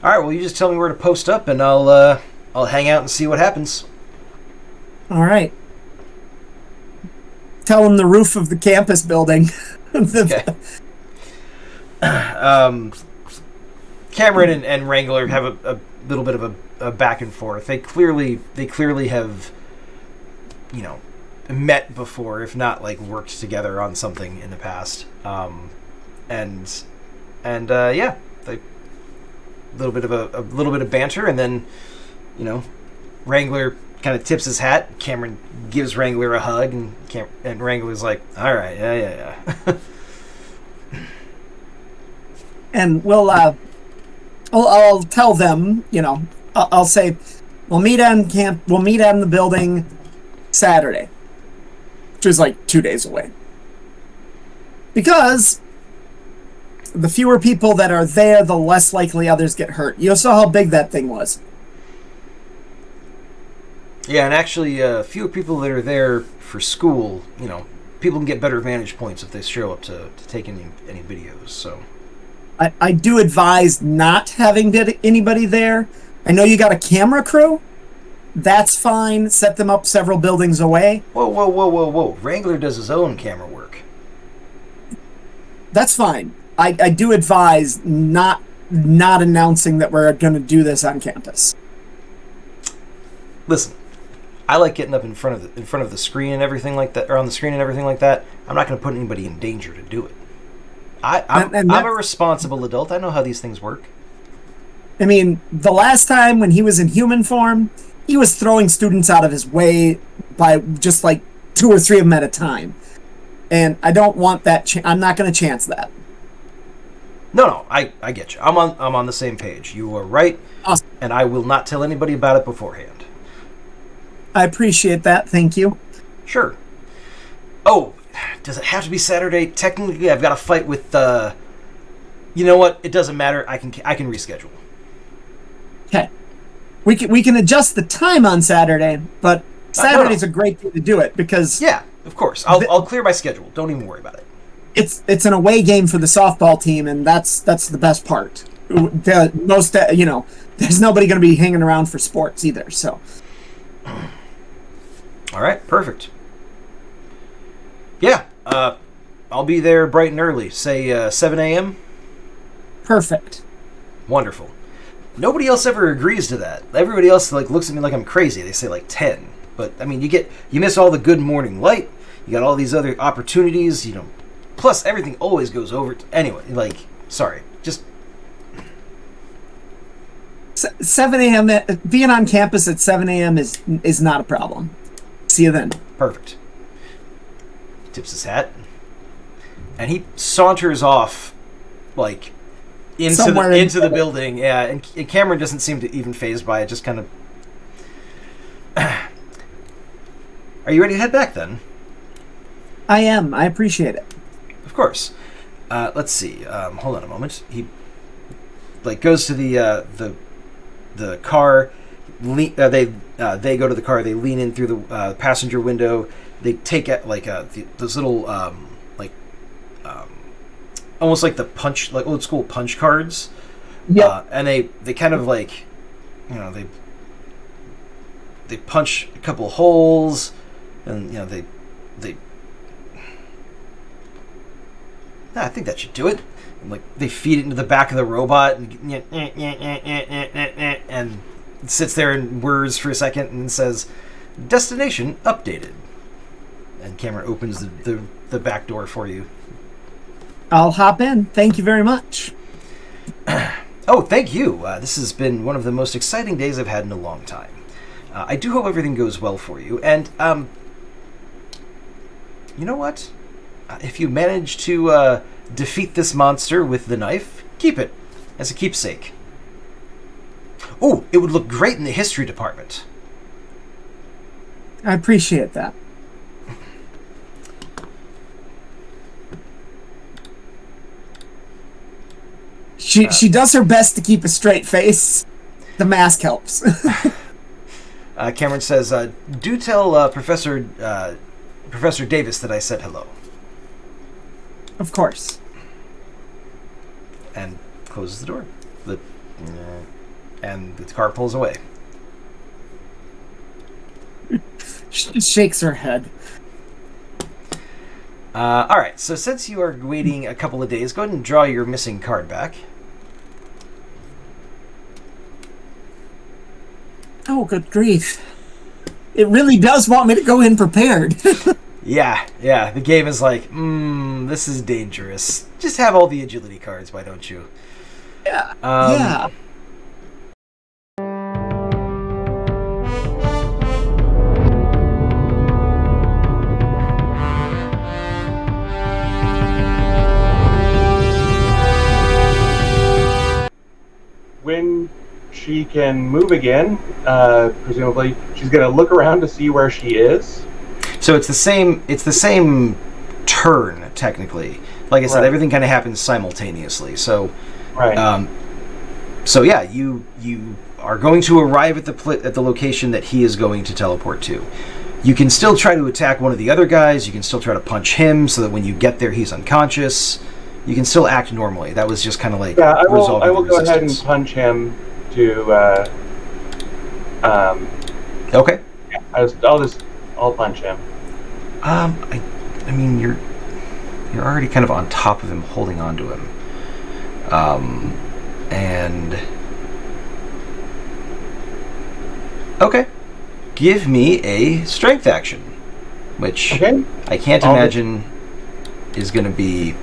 right, well, you just tell me where to post up, and I'll hang out and see what happens. All right. Tell them the roof of the campus building. Okay. Cameron and Wrangler have a little bit of a back and forth. They clearly have, met before, if not like worked together on something in the past. Yeah, they little bit of banter, and then Wrangler kind of tips his hat. Cameron gives Wrangler a hug, and Wrangler's like, "All right, yeah." And I'll tell them, I'll say, we'll meet on the building Saturday, which is like 2 days away. Because the fewer people that are there, the less likely others get hurt. You saw how big that thing was. Yeah, and actually, fewer people that are there for school, people can get better vantage points if they show up to take any videos, so... I do advise not having anybody there. I know you got a camera crew. That's fine. Set them up several buildings away. Whoa. Wrangler does his own camera work. That's fine. I do advise not announcing that we're going to do this on campus. Listen, I like getting up in front of the screen and everything like that, or on the screen and everything like that. I'm not going to put anybody in danger to do it. I'm a responsible adult. I know how these things work. I mean, the last time when he was in human form, he was throwing students out of his way by just like 2 or 3 of them at a time. And I don't want that. I'm not going to chance that. No, I get you. I'm on the same page. You are right, awesome. And I will not tell anybody about it beforehand. I appreciate that. Thank you. Sure. Oh, does it have to be Saturday? Technically, I've got a fight with. You know what? It doesn't matter. I can reschedule. Okay. We can adjust the time on Saturday, but Saturday's a great day to do it because. Yeah, of course. I'll clear my schedule. Don't even worry about it. It's an away game for the softball team, and that's the best part. There's nobody going to be hanging around for sports either. So. All right, perfect. Yeah, I'll be there bright and early. Say 7 a.m. Perfect. Wonderful. Nobody else ever agrees to that. Everybody else looks at me like I'm crazy. They say 10. But I mean, you miss all the good morning light. You got all these other opportunities. Plus everything always goes over. Anyway, sorry, just 7 a.m. Being on campus at 7 a.m. is not a problem. See you then. Perfect. Tips his hat, and he saunters off, into the building. Yeah, and Cameron doesn't seem to even fazed by it. Just kind of. Are you ready to head back then? I am. I appreciate it. Of course. Let's see. Hold on a moment. He goes to the car. They go to the car. They lean in through the passenger window. They take those little almost like the punch, like old school punch cards. Yeah. And they kind of they punch a couple holes, and they. I think that should do it. And, they feed it into the back of the robot, and it sits there and whirs for a second and says, "Destination updated." And Cameron opens the back door for you. I'll hop in. Thank you very much. Oh, thank you. This has been one of the most exciting days I've had in a long time. I do hope everything goes well for you. And, you know what? If you manage to defeat this monster with the knife, keep it as a keepsake. Oh, it would look great in the history department. I appreciate that. She does her best to keep a straight face. The mask helps. Cameron says, "Do tell Professor Davis that I said hello." Of course. And closes the door. And the car pulls away. She shakes her head. All right, so since you are waiting a couple of days, go ahead and draw your missing card back. Oh, good grief. It really does want me to go in prepared. Yeah, the game is like, this is dangerous. Just have all the agility cards, why don't you? Yeah. When she can move again, presumably she's going to look around to see where she is. So it's the same turn, technically. Like I said, Right. everything kind of happens simultaneously. So, Right. so yeah, you are going to arrive at the location that he is going to teleport to. You can still try to attack one of the other guys. You can still try to punch him so that when you get there, he's unconscious. You can still act normally. That was just kind of like I resolving will the go ahead and resistance. punch him to. Okay. I'll punch him. I mean, you're already kind of on top of him, holding on to him. And okay, give me a strength action, which Okay. I can't imagine is going to be.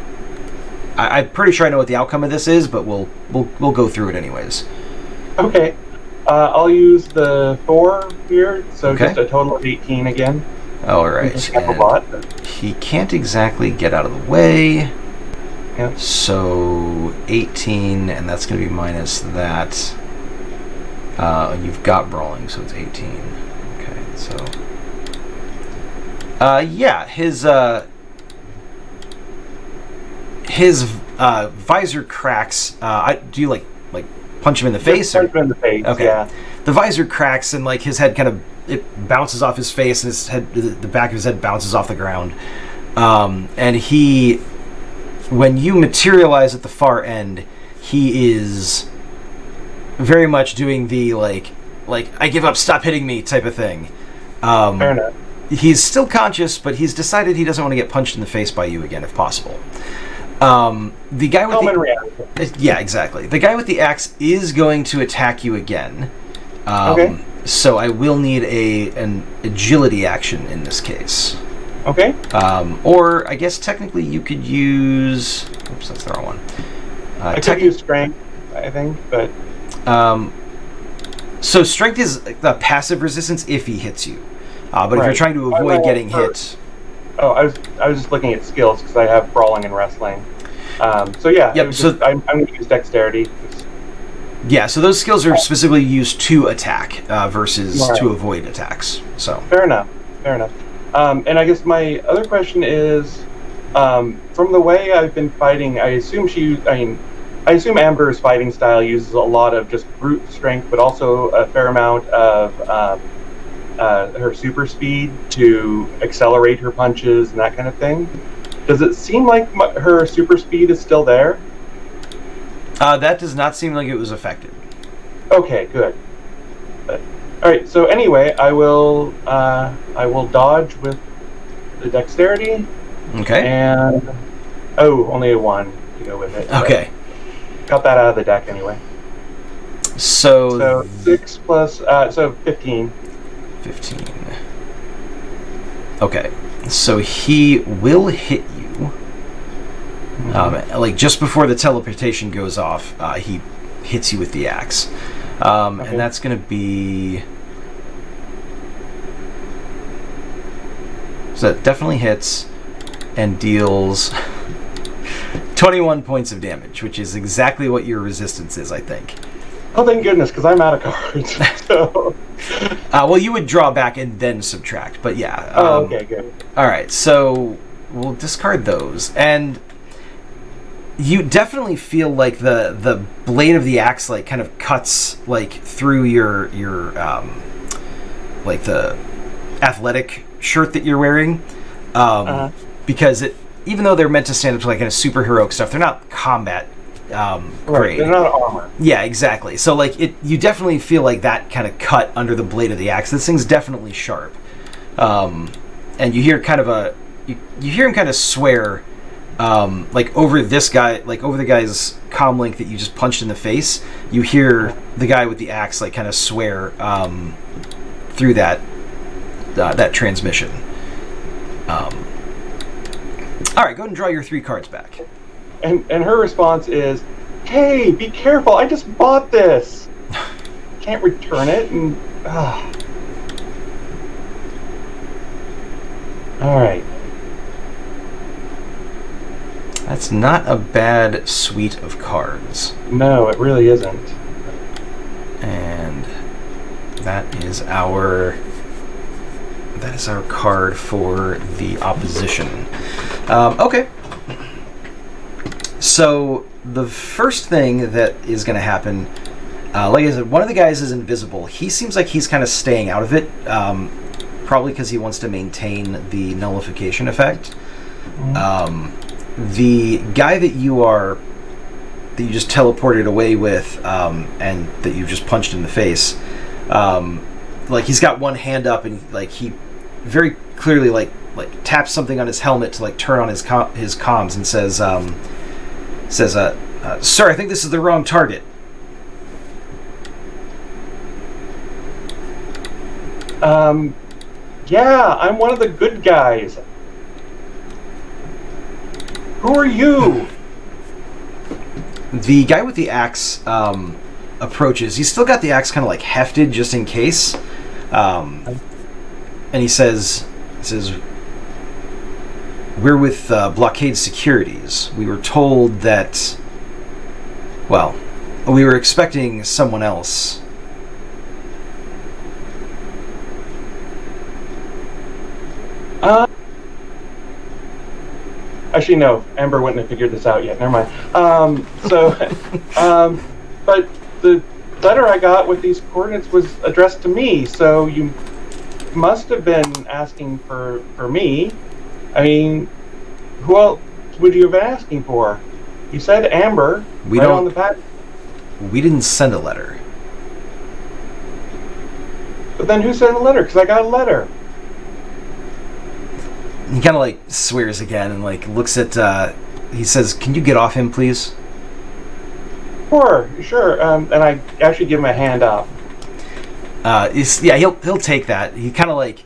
I'm pretty sure I know what the outcome of this is, but we'll go through it anyways. Okay. I'll use the 4 here, so Okay. just a total of 18 again. All right, Just have a and lot. he can't exactly get out of the way. Yep. So 18, and that's going to be minus that. You've got brawling, so it's 18. Okay, so yeah, his visor cracks. Do you like punch him in the face? Punch him in the face. Okay. Yeah. The visor cracks, and like his head kind of bounces off his face, and the back of his head bounces off the ground. And when you materialize at the far end, he is very much doing the like I give up, stop hitting me type of thing. Fair enough. He's still conscious, but he's decided he doesn't want to get punched in the face by you again if possible. The guy with Common reaction. yeah, exactly. The guy with the axe is going to attack you again. Okay. So I will need an agility action in this case. Okay. Or I guess technically you could use. Oops, that's the wrong one. I could use strength, I think, but So strength is the passive resistance if he hits you. But if you're Right. trying to I avoid will getting first. hit. oh, I was just looking at skills because I have brawling and wrestling. So yeah, Yep, I'm going to use dexterity. Yeah, so those skills are specifically used to attack versus Right. to avoid attacks. So Fair enough. And I guess my other question is, from the way I've been fighting, I assume Amber's fighting style uses a lot of just brute strength, but also a fair amount of her super speed to accelerate her punches and that kind of thing. Does it seem like her super speed is still there? that does not seem like it was affected. Okay, good. All right. So anyway, I will dodge with the dexterity, Okay. and only a 1 to go with it. Okay. Got that out of the deck anyway. So, So 6 plus 15. 15. Okay. So he will hit you. Like just before the teleportation goes off, he hits you with the axe. Okay. And that's going to be. So that definitely hits and deals 21 points of damage, which is exactly what your resistance is, I think. Oh, thank goodness, because I'm out of cards. So. Well, you would draw back and then subtract, but yeah. Okay, good. All right, so we'll discard those, and you definitely feel like the blade of the axe like kind of cuts like through your like the athletic shirt that you're wearing, because even though they're meant to stand up to like kind of superheroic stuff, they're not combat Right, grade. they're not armor. Yeah, exactly. So like you definitely feel like that kind of cut under the blade of the axe. This thing's definitely sharp. And you hear kind of you hear him kind of swear, like over this guy, like over the guy's comm link that you just punched in the face. You hear the guy with the axe like kind of swear through that transmission. All right, go ahead and draw your 3 cards back. And her response is, "Hey, be careful! I just bought this. Can't return it." And all right. That's not a bad suite of cards. No, it really isn't. And that is our card for the opposition. Okay. So the first thing that is going to happen, like I said, one of the guys is invisible. He seems like he's kind of staying out of it, probably because he wants to maintain the nullification effect. The guy that you just teleported away with, and that you just punched in the face, like he's got one hand up and like he very clearly like taps something on his helmet to like turn on his comms and says, "Sir, I think this is the wrong target." Yeah, I'm one of the good guys. Who are you? The guy with the axe approaches. He's still got the axe kind of like hefted just in case. And he says, "We're with Blockade Securities. We were told that, well, we were expecting someone else." Actually, no. Amber wouldn't have figured this out yet. Never mind. But the letter I got with these coordinates was addressed to me, so you must have been asking for me. I mean, who else would you have been asking for? You said Amber. We right don't. On the pack. We didn't send a letter. But then who sent a letter? Because I got a letter. He kind of like swears again and like looks at. He says, "Can you get off him, please?" Sure. And I actually give him a hand up. He'll take that. He kind of like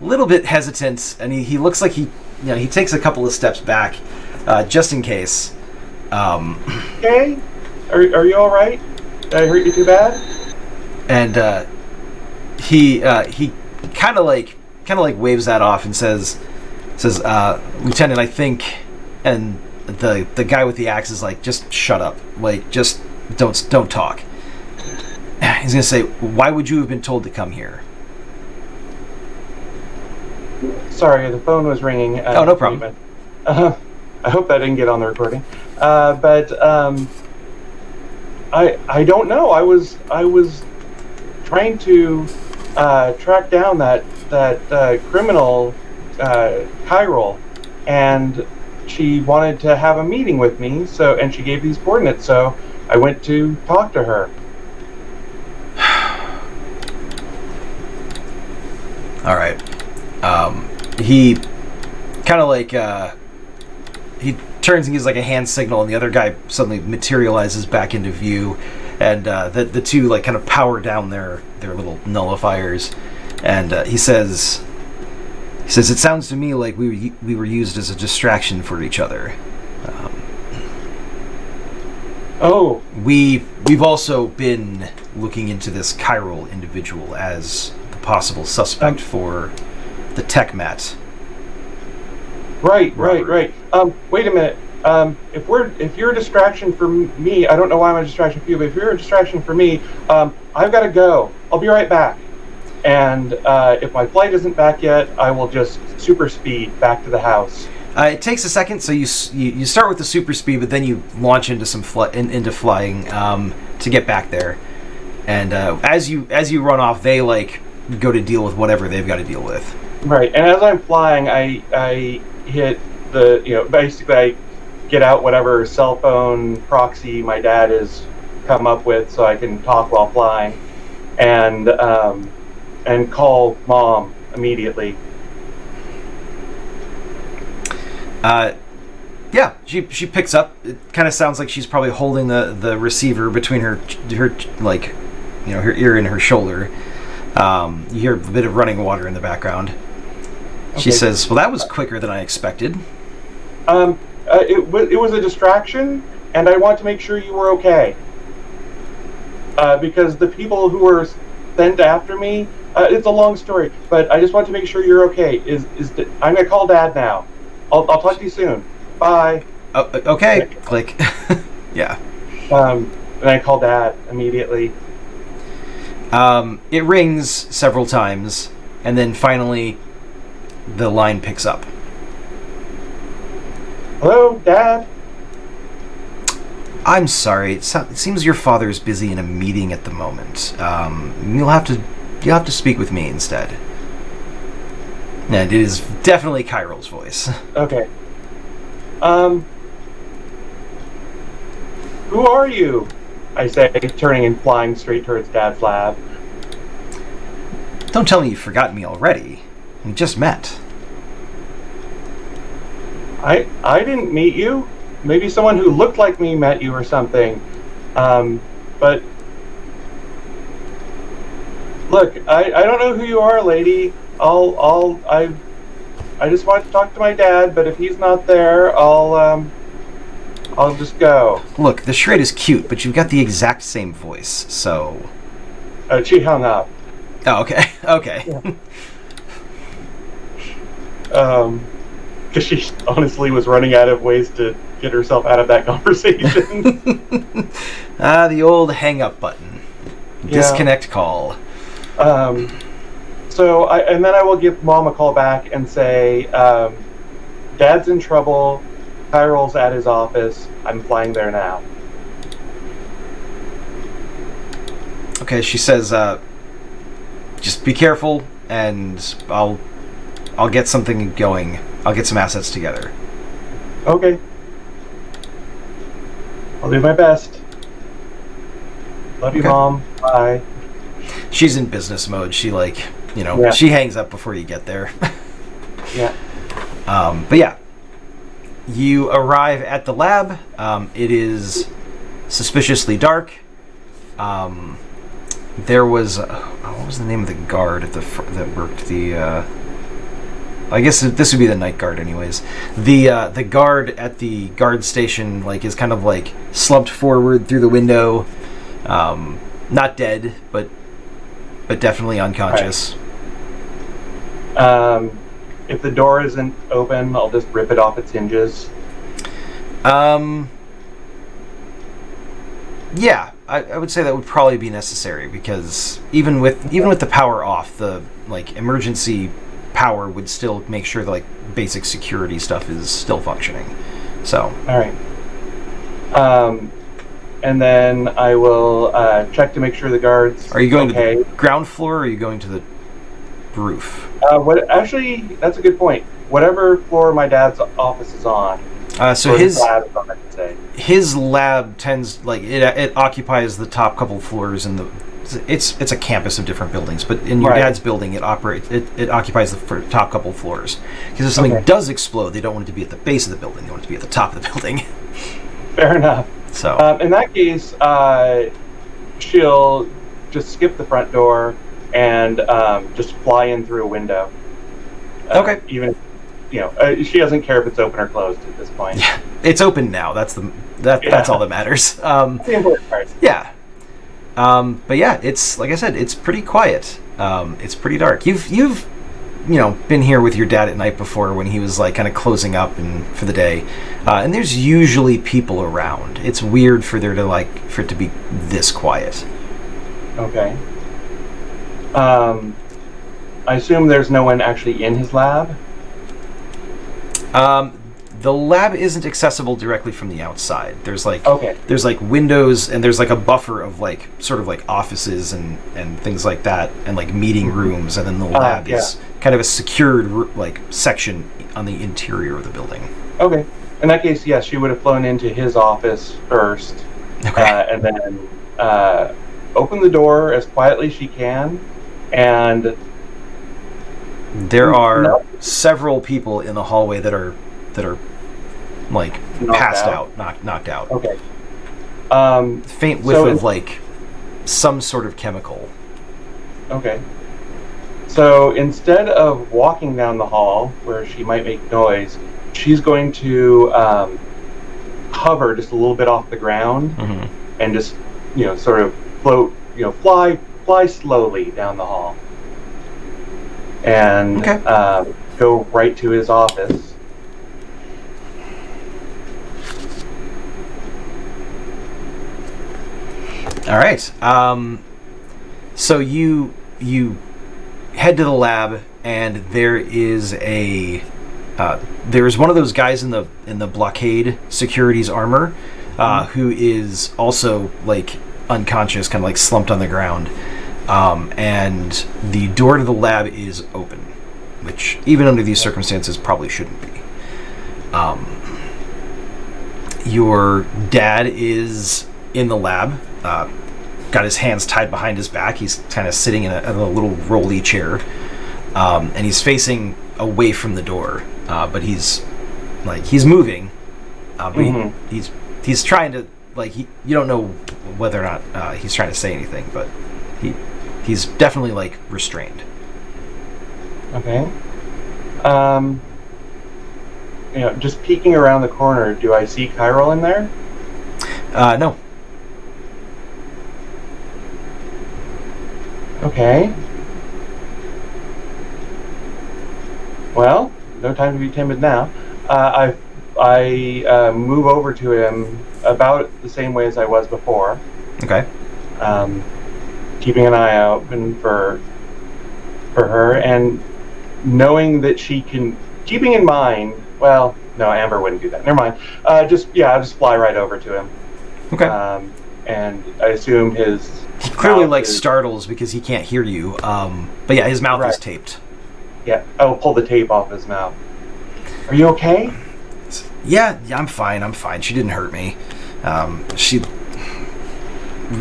a little bit hesitant, and he looks like he takes a couple of steps back, just in case. Okay. Are you all right? Did I hurt you too bad? And he kind of like waves that off and says, "Lieutenant, I think," and the guy with the axe is like, "Just shut up. Like, just don't talk." He's gonna say, "Why would you have been told to come here?" Sorry, the phone was ringing. Oh, no problem. I hope that didn't get on the recording. I don't know. I was trying to track down that criminal Chiral, and she wanted to have a meeting with me. And she gave these coordinates. So I went to talk to her. All right. He kind of like he turns and gives like a hand signal, and the other guy suddenly materializes back into view, and the two like kind of power down their little nullifiers, and he says, "It sounds to me like we were used as a distraction for each other." We've also been looking into this chiral individual as the possible suspect for the tech mat. Right. Wait a minute. If you're a distraction for me, I don't know why I'm a distraction for you, but if you're a distraction for me, I've got to go. I'll be right back. And if my flight isn't back yet, I will just super speed back to the house. It takes a second, so you start with the super speed, but then you launch into into flying to get back there. And as you run off, they like go to deal with whatever they've got to deal with. Right, and as I'm flying, I hit the basically I get out whatever cell phone proxy my dad has come up with, so I can talk while flying, and call Mom immediately. Yeah, she picks up. It kind of sounds like she's probably holding the receiver between her like, her ear and her shoulder. You hear a bit of running water in the background. Okay. She says, "Well, that was quicker than I expected." It was a distraction, and I want to make sure you were okay. Because the people who were sent after me, it's a long story, but I just want to make sure you're okay. I'm gonna call Dad now. I'll talk to you soon. Bye. Oh, okay. Click. Yeah. And I call Dad immediately. It rings several times, and then finally, the line picks up. Hello, Dad? I'm sorry. It seems your father's busy in a meeting at the moment. You'll have to speak with me instead. And it is definitely Kyrill's voice. Okay. Who are you? I say, turning and flying straight towards Dad's lab. Don't tell me you've forgotten me already. We just met. I didn't meet you. Maybe someone who looked like me met you or something. But look, I don't know who you are, lady. I just want to talk to my dad, but if he's not there, I'll just go. Look, the shred is cute, but you've got the exact same voice, so... She hung up. Oh, okay. Okay. Yeah. Because she honestly was running out of ways to get herself out of that conversation. The old hang-up button. Yeah. Disconnect call. So, and then I will give Mom a call back and say, Dad's in trouble, Kyrill's at his office, I'm flying there now. Okay, she says, just be careful, and I'll get something going. I'll get some assets together. Okay. I'll do my best. Love you, Okay. Mom. Bye. She's in business mode. She Yeah. she hangs up before you get there. Yeah. But yeah, you arrive at the lab. It is suspiciously dark. There was what was the name of the guard at that worked the? I guess this would be the night guard, anyways. The guard at the guard station is kind of slumped forward through the window, not dead, but definitely unconscious. Right. If the door isn't open, I'll just rip it off its hinges. Yeah, I would say that would probably be necessary, because even with the power off, the emergency power would still make sure that basic security stuff is still functioning. So. All right. And then I will check to make sure the guards. Are you going to the ground floor, or are you going to the roof? Actually, that's a good point. Whatever floor my dad's office is on. So his lab is on, I should say. His lab tends it occupies the top couple floors, and it's a campus of different buildings. But in your dad's building, it occupies the top couple floors. Because if something does explode, they don't want it to be at the base of the building. They want it to be at the top of the building. Fair enough. So in that case, she'll just skip the front door and just fly in through a window. Okay. Even, she doesn't care if it's open or closed at this point. Yeah, it's open now. That's that's all that matters. That's the important part. Yeah. But yeah, it's like I said, it's pretty quiet. It's pretty dark. You've been here with your dad at night before when he was kind of closing up for the day, and there's usually people around. It's weird for for it to be this quiet. Okay. I assume there's no one actually in his lab? The lab isn't accessible directly from the outside. There's there's windows, and there's a buffer of sort of offices and things like that, and meeting rooms, and then the lab is kind of a secured section on the interior of the building. Okay. In that case, yes, she would have flown into his office first, and then open the door as quietly as she can, and there are several people in the hallway that are like Knocked passed out? out, knocked out. Okay. Faint whiff So of like some sort of chemical. Okay. So instead of walking down the hall where she might make noise, she's going to hover just a little bit off the ground and just, sort of float, fly slowly down the hall. And go right to his office. All right. So you head to the lab, and there is one of those guys in the blockade security's armor, who is also like unconscious, kind of like slumped on the ground. And the door to the lab is open, which even under these circumstances probably shouldn't be. Your dad is in the lab, got his hands tied behind his back. He's kind of sitting in a little rolly chair, and he's facing away from the door, but he's moving, but he's trying to, you don't know whether or not he's trying to say anything, but he's definitely like restrained. Okay. Just peeking around the corner, do I see Chiral in there? No. Okay. Well, no time to be timid now. I move over to him about the same way as I was before. Okay. Keeping an eye open for her, and knowing that she can, keeping in mind. Well, no, Amber wouldn't do that. Never mind. I'll just fly right over to him. Okay. And I assume his he clearly startles because he can't hear you. But yeah, his mouth is taped. Yeah, I will pull the tape off his mouth. Are you okay? Yeah, I'm fine. She didn't hurt me. She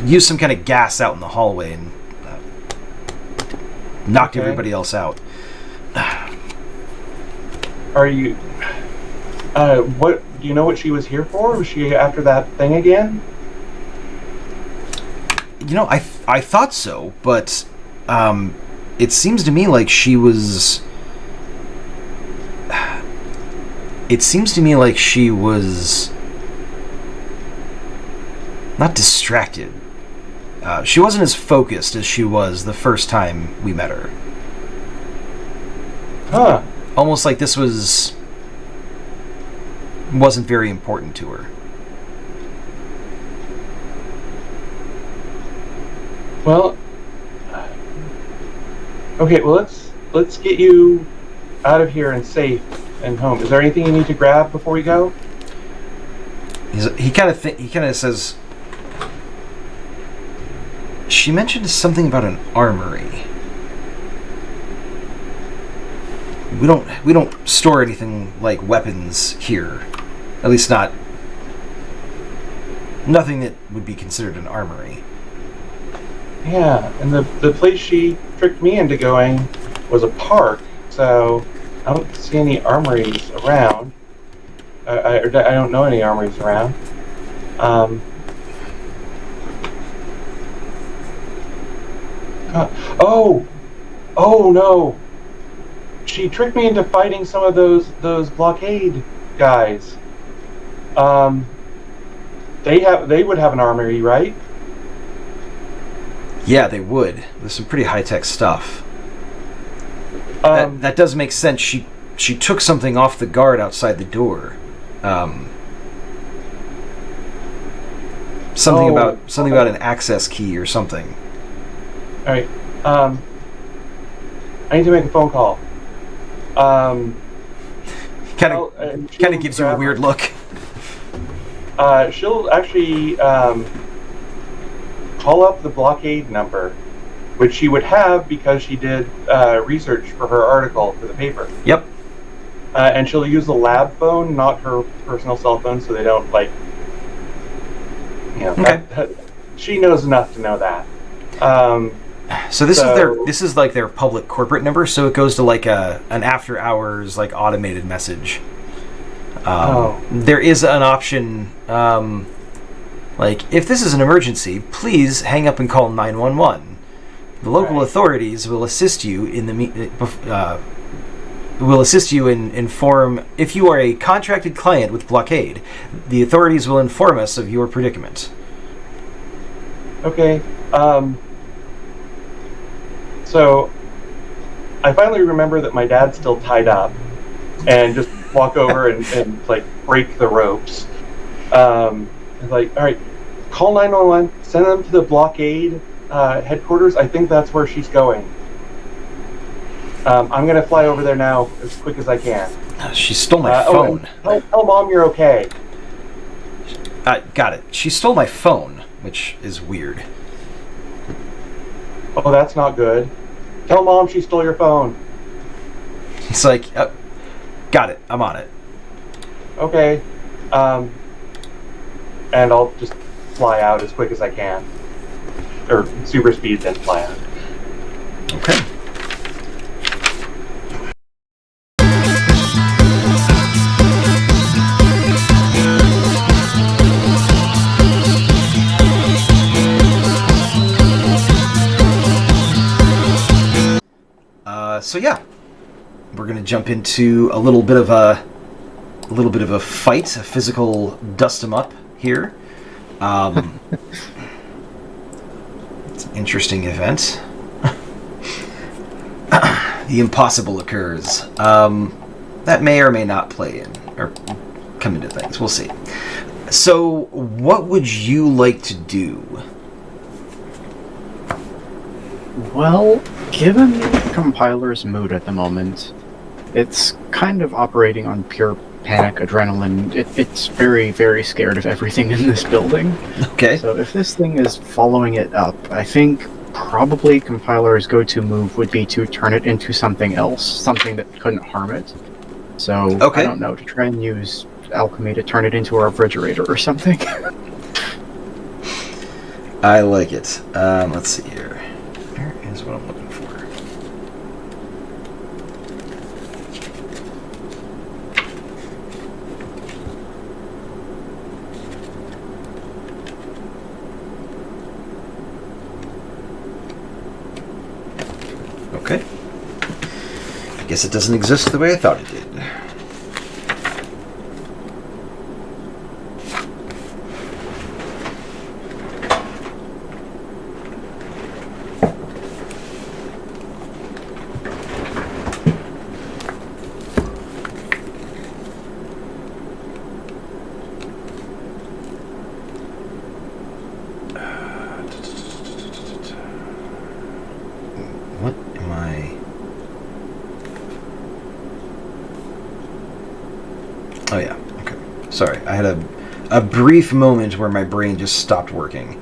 used some kind of gas out in the hallway and knocked everybody else out. Are you... what... Do you know what she was here for? Was she after that thing again? I thought so, but it seems to me like she was... It seems to me like she was... not distracted. She wasn't as focused as she was the first time we met her. Huh. Almost like this wasn't very important to her. Well, okay. Well, let's get you out of here and safe and home. Is there anything you need to grab before we go? He kind of says. She mentioned something about an armory. We don't store anything like weapons here. At least nothing that would be considered an armory. Yeah, and the place she tricked me into going was a park, so I don't see any armories around. I don't know any armories around. Oh no! She tricked me into fighting some of those blockade guys. They would have an armory, right? Yeah, they would. There's some pretty high-tech stuff. That does make sense. She took something off the guard outside the door. Something about an access key or something. All right. I need to make a phone call. Kind of gives you a weird look. She'll actually call up the blockade number, which she would have because she did research for her article for the paper. Yep. And she'll use the lab phone, not her personal cell phone, so they don't Okay. She knows enough to know that. So this is like their public corporate number, so it goes to like an after hours like automated message. There is an option, like, if this is an emergency, please hang up and call 911. The local authorities will assist you in inform if you are a contracted client with Blockade. The authorities will inform us of your predicament. Okay. So I finally remember that my dad's still tied up, and just walk over and like break the ropes. It's like, all right, call 911, send them to the Blockade headquarters. I think that's where she's going. I'm gonna fly over there now as quick as I can. She stole my phone. Tell Mom you're okay. Got it. She stole my phone, which is weird. Oh, that's not good. Tell Mom she stole your phone. It's like, got it. I'm on it. Okay. And I'll just fly out as quick as I can. Or super speed, then fly out. Okay. So yeah, we're gonna jump into a little bit of a fight, a physical dust 'em up here. It's an interesting event. The impossible occurs. That may or may not play in or come into things. We'll see. So, what would you like to do? Well, given the compiler's mood at the moment, it's kind of operating on pure panic adrenaline. It's very, very scared of everything in this building. Okay. So if this thing is following it up, I think probably compiler's go-to move would be to turn it into something else, something that couldn't harm it. So, okay. I don't know, to try and use alchemy to turn it into a refrigerator or something. I like it. Let's see here. Here is what I'm looking for. Okay. I guess it doesn't exist the way I thought it did. What am I... Oh yeah, okay. Sorry, I had a brief moment where my brain just stopped working.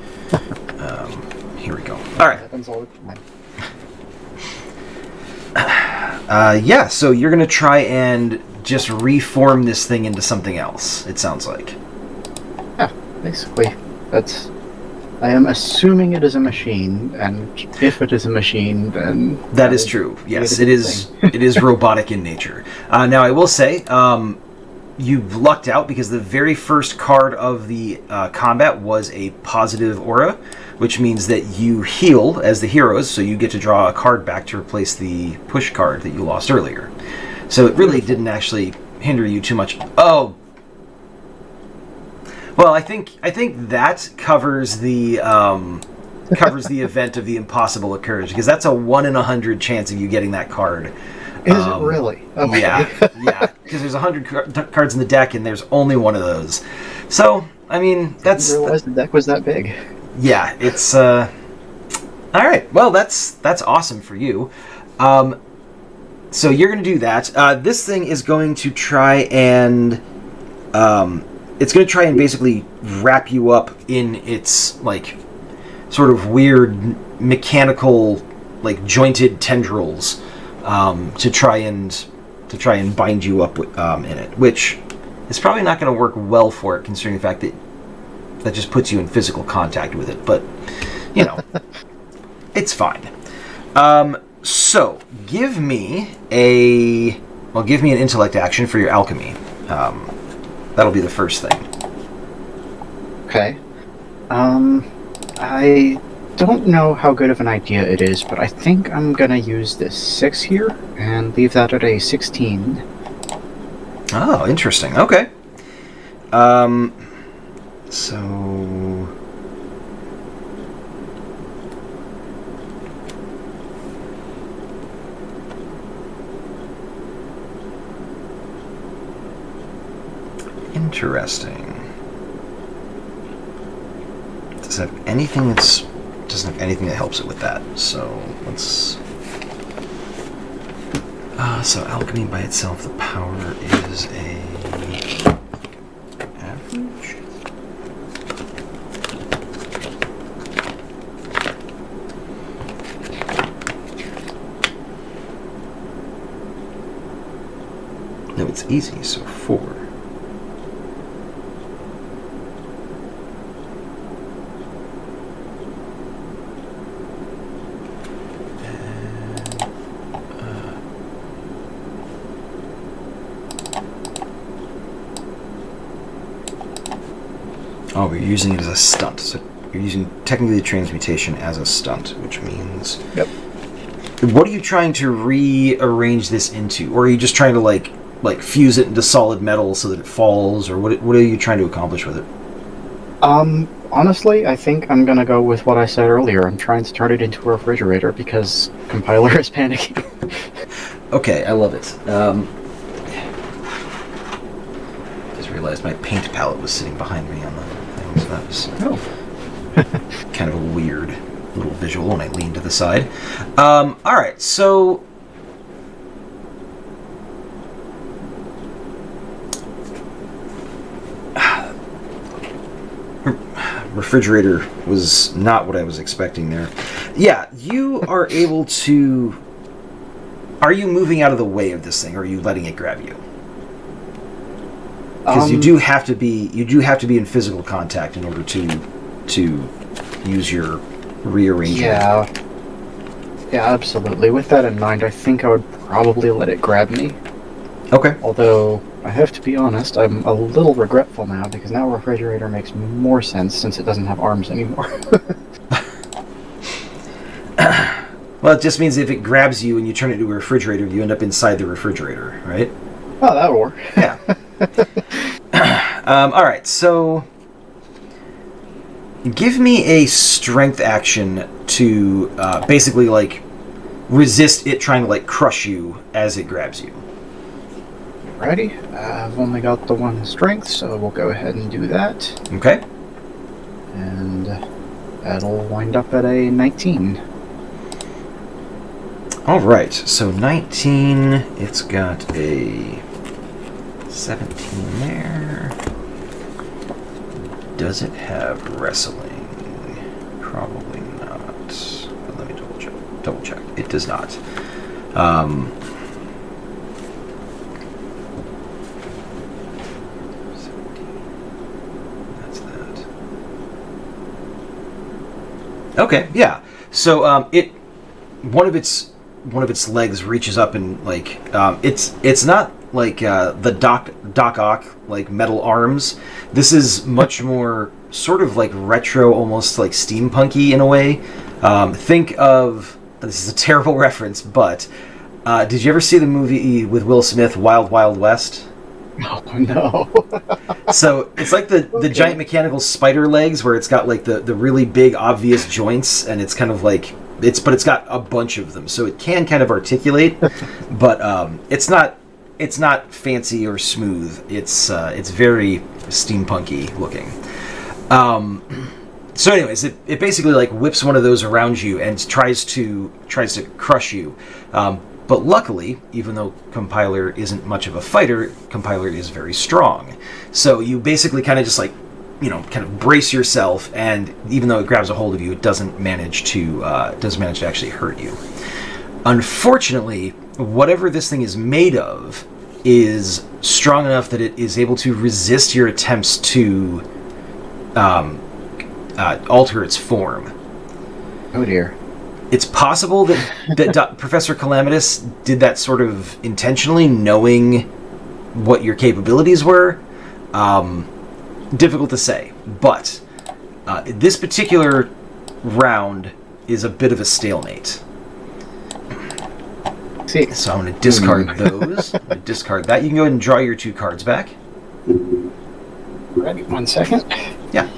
Here we go. All right. Happens all the time. Yeah, so you're going to try and just reform this thing into something else, it sounds like. Yeah, basically. That's... I am assuming it is a machine, and if it is a machine, then... That is true. Yes, it is. It is robotic in nature. Now, I will say, you've lucked out because the very first card of the combat was a positive aura, which means that you heal as the heroes, so you get to draw a card back to replace the push card that you lost earlier. So it really didn't actually hinder you too much. Oh. Well, I think that covers the event of the impossible occurs, because that's a 1 in 100 chance of you getting that card. Is it really? Okay. Yeah, because there's 100 cards in the deck, and there's only one of those. So, I mean, that's... I didn't realize the deck was that big. Yeah, it's... All right, well, that's awesome for you. So you're going to do that. This thing is going to try and... it's going to try and basically wrap you up in its, like, sort of weird mechanical, like, jointed tendrils to try and bind you up in it, which is probably not going to work well for it, considering the fact that that just puts you in physical contact with it. But, you know, it's fine. So give me an intellect action for your alchemy. That'll be the first thing. Okay. I don't know how good of an idea it is, but I think I'm gonna use this 6 here and leave that at a 16. Oh, interesting. Okay. So... Interesting. Doesn't have anything that helps it with that. So let's. So alchemy by itself, the power is a average. No, it's easy. So 4. Oh, we're using it as a stunt. So you're using technically the transmutation as a stunt, which means... Yep. What are you trying to rearrange this into? Or are you just trying to, like fuse it into solid metal so that it falls? Or what are you trying to accomplish with it? Honestly, I think I'm gonna go with what I said earlier. I'm trying to turn it into a refrigerator because compiler is panicking. Okay, I love it. Just realized my paint palette was sitting behind me on the thing, so that was kind of a weird little visual when I leaned to the side. Alright, so... Refrigerator was not what I was expecting there. Yeah, you are able to... Are you moving out of the way of this thing, or are you letting it grab you? Because you do have to be in physical contact in order to use your rearrangement. Yeah, absolutely. With that in mind, I think I would probably let it grab me. Okay. Although, I have to be honest, I'm a little regretful now, because now refrigerator makes more sense since it doesn't have arms anymore. Well, it just means if it grabs you and you turn it into a refrigerator, you end up inside the refrigerator, right? Oh, that'll work. Yeah. All right, so give me a strength action to basically like resist it trying to like crush you as it grabs you. Alrighty, I've only got the 1 strength, so we'll go ahead and do that. Okay. And that'll wind up at a 19. All right, so 19, it's got a 17 there. Does it have wrestling? Probably not. But let me double check. It does not. 17, that's that. Okay, yeah. So one of its legs reaches up and like it's not like the Doc Ock like metal arms. This is much more sort of like retro, almost like steampunky in a way. Think of, this is a terrible reference, but did you ever see the movie with Will Smith, Wild Wild West? Oh no. So it's like the giant mechanical spider legs where it's got like the really big obvious joints, and it's kind of like but it's got a bunch of them, so it can kind of articulate, but it's not fancy or smooth. It's very steampunky looking. So anyways, it basically like whips one of those around you and tries to crush you. But luckily, even though Compiler isn't much of a fighter, Compiler is very strong. So you basically kind of just like, kind of brace yourself, and even though it grabs a hold of you, it doesn't manage to actually hurt you. Unfortunately, whatever this thing is made of is strong enough that it is able to resist your attempts to alter its form. Oh dear. It's possible that Professor Calamitous did that sort of intentionally, knowing what your capabilities were. Difficult to say, but this particular round is a bit of a stalemate. See. So I'm going to discard those. I'm going to discard that. You can go ahead and draw your 2 cards back. Ready, 1 second. Yeah.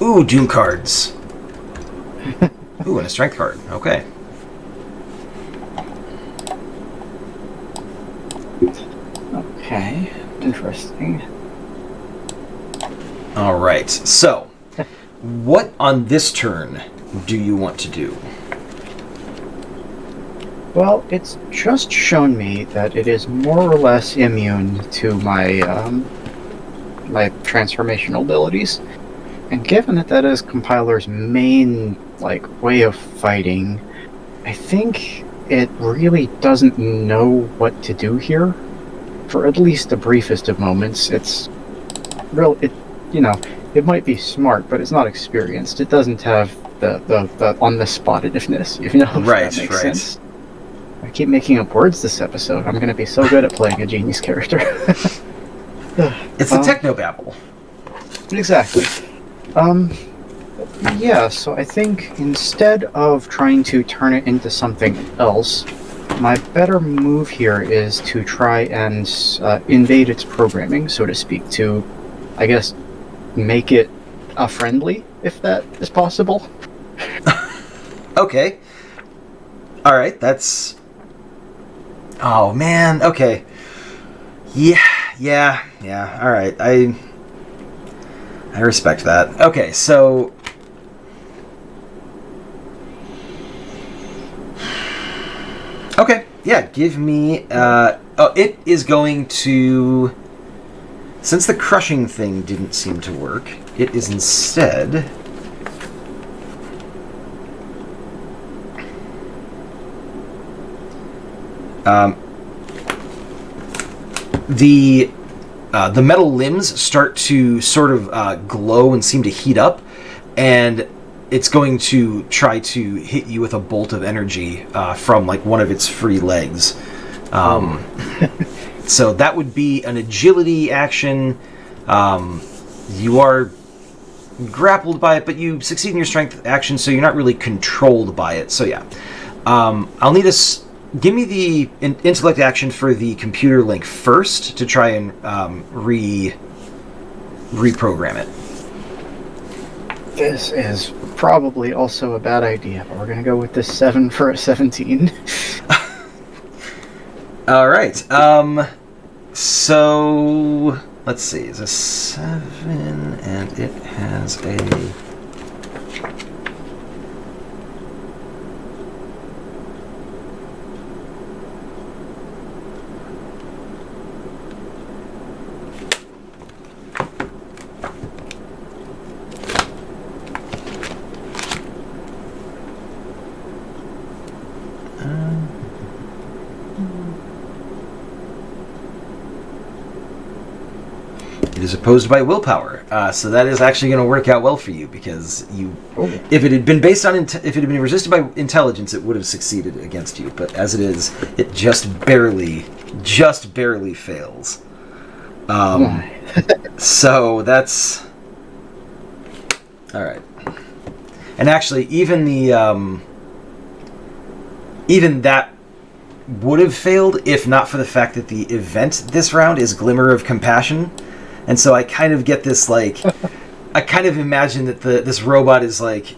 Ooh, Doom cards. Ooh, and a Strength card. Okay. Okay, interesting. All right. So, what on this turn do you want to do? Well, it's just shown me that it is more or less immune to my my transformational abilities, and given that that is Compiler's main way of fighting, I think it really doesn't know what to do here. For at least the briefest of moments, it's it might be smart, but it's not experienced. It doesn't have the on the spottedness, if Right, that makes right. sense. I keep making up words this episode. I'm going to be so good at playing a genius character. It's the technobabble. Exactly. Yeah, so I think instead of trying to turn it into something else, my better move here is to try and invade its programming, so to speak, to, I guess, make it a friendly, if that is possible. Okay. All right, that's... Oh, man. Okay. Yeah. All right. I respect that. Okay, so... Okay, yeah, give me... it is going to... Since the crushing thing didn't seem to work, it is instead... The metal limbs start to sort of glow and seem to heat up, and it's going to try to hit you with a bolt of energy from one of its free legs. So that would be an agility action. You are grappled by it, but you succeed in your strength action, so you're not really controlled by it. So yeah, I'll need give me the intellect action for the computer link first to try and reprogram it. This is probably also a bad idea, but we're going to go with this 7 for a 17. All right. So let's see. It's a 7, and it has a... It is opposed by willpower, so that is actually going to work out well for you because if it had been based on if it had been resisted by intelligence, it would have succeeded against you. But as it is, it just barely fails. So that's all right. And actually, even that would have failed if not for the fact that the event this round is Glimmer of Compassion. And so I kind of get this, I kind of imagine that this robot is like,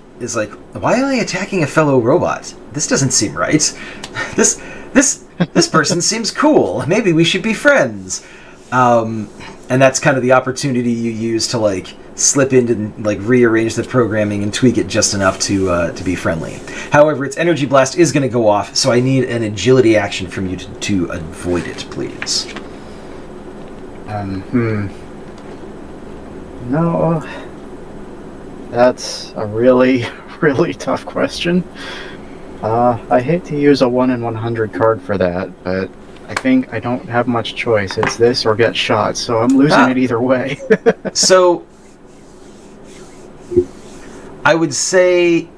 why am I attacking a fellow robot? This doesn't seem right. This person seems cool. Maybe we should be friends. And that's kind of the opportunity you use to slip in and rearrange the programming and tweak it just enough to be friendly. However, its energy blast is going to go off, so I need an agility action from you to avoid it, please. No, that's a really, really tough question. I hate to use a 1 in 100 card for that, but I think I don't have much choice. It's this or get shot, so I'm losing it either way. So, I would say,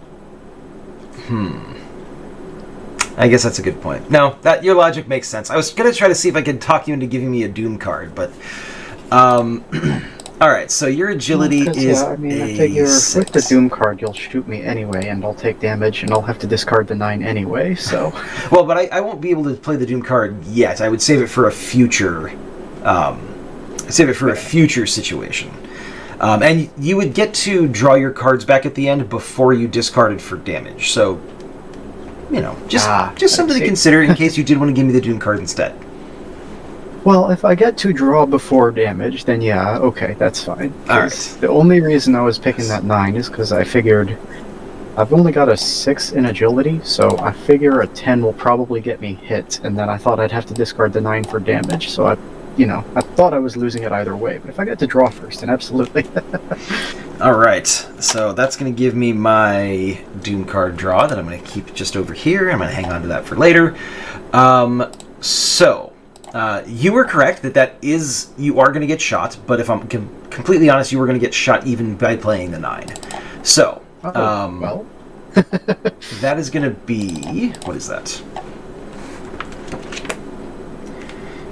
I guess that's a good point. No, that your logic makes sense. I was gonna try to see if I could talk you into giving me a Doom card, but all right. So your agility is I figure a with the 6. Doom card, you'll shoot me anyway, and I'll take damage, and I'll have to discard the 9 anyway. So, Well, but I won't be able to play the Doom card yet. I would save it for a future, situation. And you would get to draw your cards back at the end before you discarded for damage. So, just something to consider in case you did want to give me the Doom card instead. well, if I get to draw before damage, then yeah, okay, that's fine. All 'Cause right. the only reason I was picking that 9 is because I figured I've only got a 6 in agility, so I figure a 10 will probably get me hit, and then I thought I'd have to discard the 9 for damage, so I thought I was losing it either way, but if I get to draw first, then absolutely. All right. So that's going to give me my Doom card draw that I'm going to keep just over here. I'm going to hang on to that for later. You were correct that you are going to get shot, but if I'm completely honest, you were going to get shot even by playing the 9. So, well, that is going to be, what is that?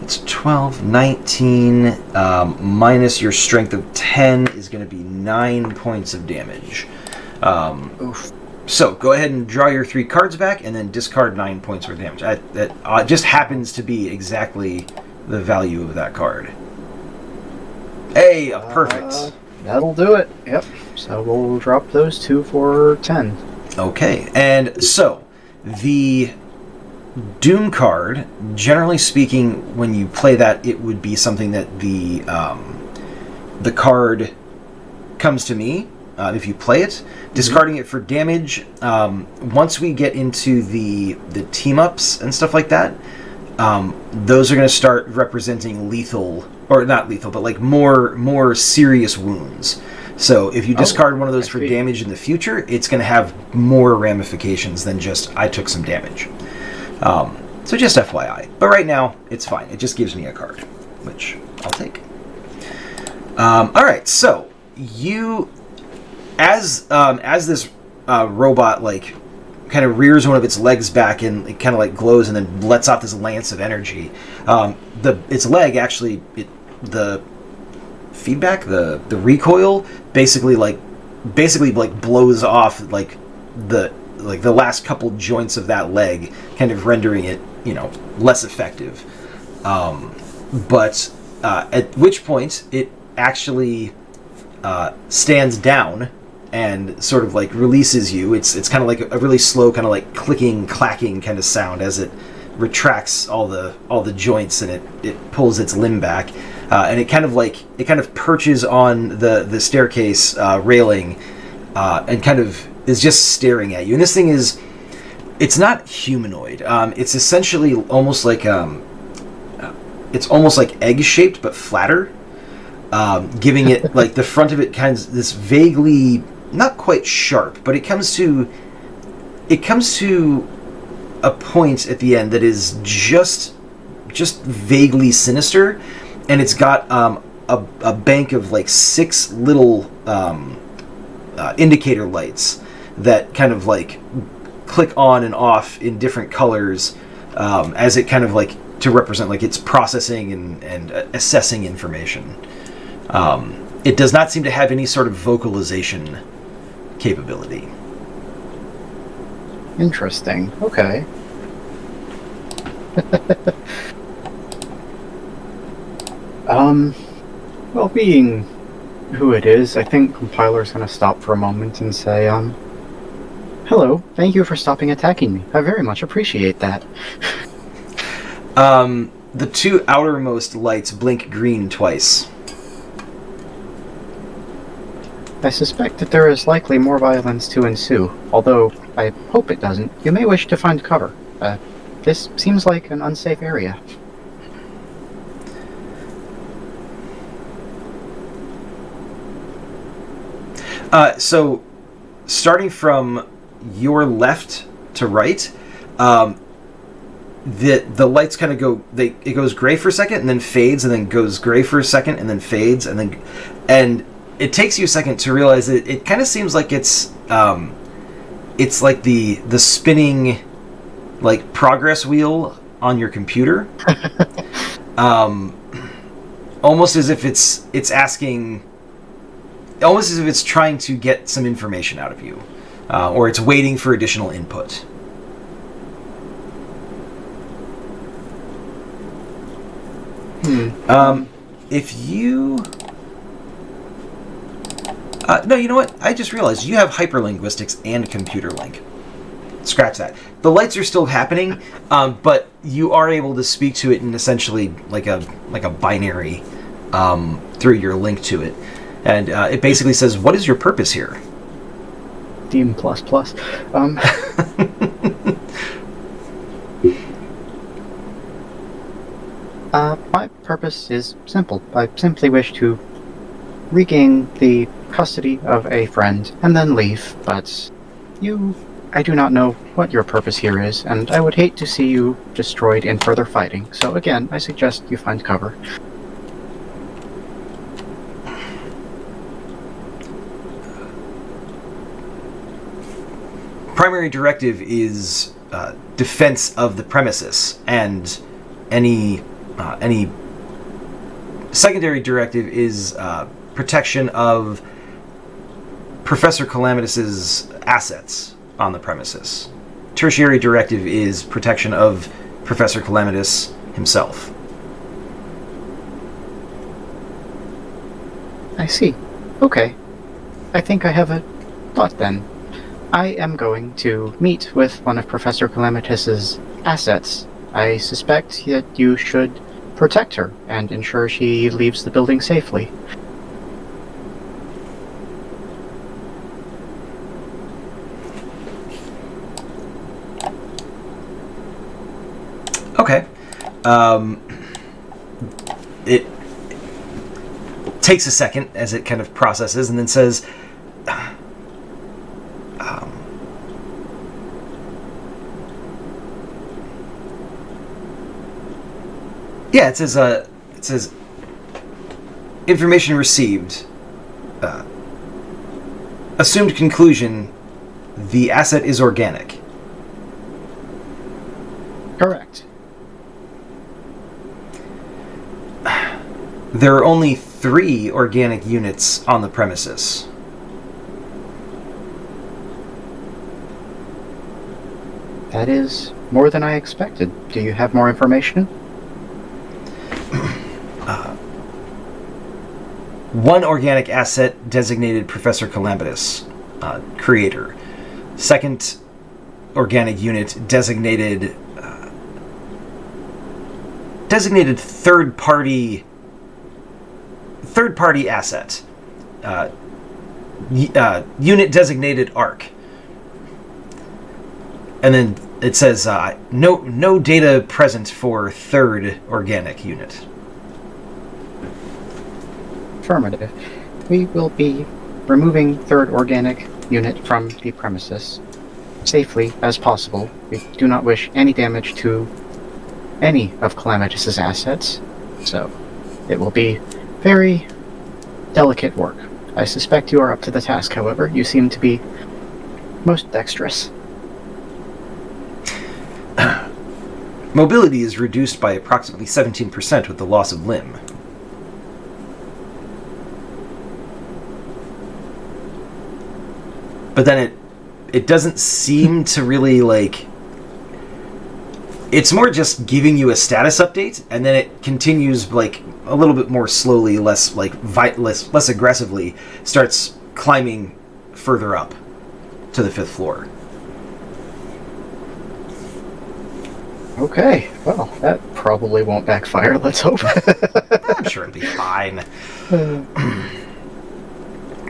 It's 12, 19, minus your strength of 10 is going to be 9 points of damage. oof. So go ahead and draw your 3 cards back, and then discard 9 points worth of damage. That just happens to be exactly the value of that card. Hey, perfect. That'll do it. Yep. So we'll drop those 2 for 10. Okay, and so the Doom card, generally speaking, when you play that, it would be something that the card comes to me. If you play it, discarding it for damage. Once we get into the team-ups and stuff like that, those are going to start representing lethal, or not lethal, but like more serious wounds. So if you discard one of those for damage in the future, it's going to have more ramifications than just, I took some damage. So just FYI. But right now, it's fine. It just gives me a card, which I'll take. Alright, so you... As this robot like kind of rears one of its legs back and it kind of like glows and then lets off this lance of energy, its leg actually the feedback the recoil basically blows off like the last couple joints of that leg, kind of rendering it less effective. But at which point it actually stands down and sort of like releases you. It's kind of like a really slow kind of like clicking, clacking kind of sound as it retracts all the joints and it pulls its limb back, and it kind of perches on the staircase railing, and kind of is just staring at you. And this thing it's not humanoid. It's essentially almost like egg shaped but flatter. Giving it like the front of it kind of this vaguely not quite sharp, but it comes to a point at the end that is just vaguely sinister, and it's got a bank of like 6 little indicator lights that kind of like click on and off in different colors, as it kind of like to represent like it's processing and assessing information. It does not seem to have any sort of vocalization capability. Interesting. Okay. Well, being who it is, I think Compiler's going to stop for a moment and say, hello, thank you for stopping attacking me. I very much appreciate that. The 2 outermost lights blink green twice. I suspect that there is likely more violence to ensue, although I hope it doesn't. You may wish to find cover. This seems like an unsafe area. So, starting from your left to right, the lights kind of go. It goes gray for a second, and then fades, and then goes gray for a second, and then fades, and it takes you a second to realize that it kind of seems like it's like the spinning like progress wheel on your computer, almost as if it's asking, almost as if it's trying to get some information out of you, or it's waiting for additional input. If you... no, you know what? I just realized you have hyperlinguistics and computer link. Scratch that. The lights are still happening, but you are able to speak to it in essentially like a binary through your link to it. And it basically says, what is your purpose here? Deem++. My purpose is simple. I simply wish to regain the custody of a friend and then leave, but I do not know what your purpose here is, and I would hate to see you destroyed in further fighting. So again, I suggest you find cover. Primary directive is defense of the premises, and any secondary directive is protection of Professor Calamitus's assets on the premises. Tertiary directive is protection of Professor Calamitus himself. I see. Okay. I think I have a thought then. I am going to meet with one of Professor Calamitus's assets. I suspect that you should protect her and ensure she leaves the building safely. Okay. It takes a second as it kind of processes and then says, yeah, it says information received. Assumed conclusion, the asset is organic. Correct. There are only 3 organic units on the premises. That is more than I expected. Do you have more information? 1 organic asset designated Professor Calamitus, creator. 2nd organic unit designated third party asset. Unit designated ARC. And then it says no data present for 3rd organic unit. Affirmative. We will be removing 3rd organic unit from the premises safely as possible. We do not wish any damage to any of Calamitus's assets, so it will be very delicate work. I suspect you are up to the task, however. You seem to be most dexterous. Mobility is reduced by approximately 17% with the loss of limb. But then it doesn't seem to really, like... It's more just giving you a status update, and then it continues, like, a little bit more slowly, less aggressively, starts climbing further up to the 5th floor. Okay, well, that probably won't backfire, let's hope. I'm sure it'll be fine.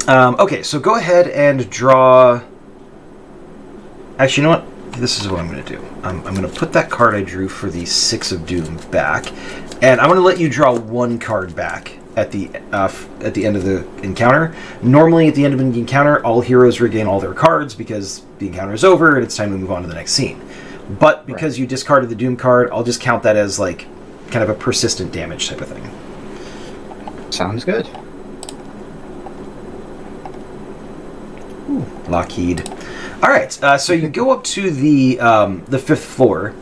Okay, so go ahead and draw... Actually, you know what? This is what I'm going to do. I'm going to put that card I drew for the 6 of Doom back, and I'm going to let you draw 1 card back at the end of the encounter. Normally, at the end of an encounter, all heroes regain all their cards because the encounter is over and it's time to move on to the next scene. But because you discarded the Doom card, I'll just count that as, like, kind of a persistent damage type of thing. Sounds good. Lockheed. All right, so you go up to the 5th floor,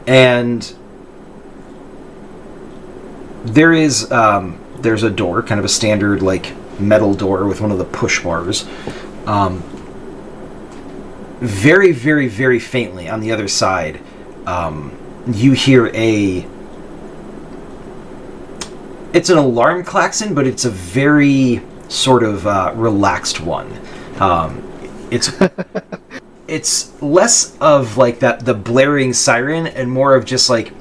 and there's a door, kind of a standard like metal door with one of the push bars. Very, very, very faintly on the other side, you hear it's an alarm klaxon, but it's a very sort of relaxed one. It's less of like the blaring siren and more of just like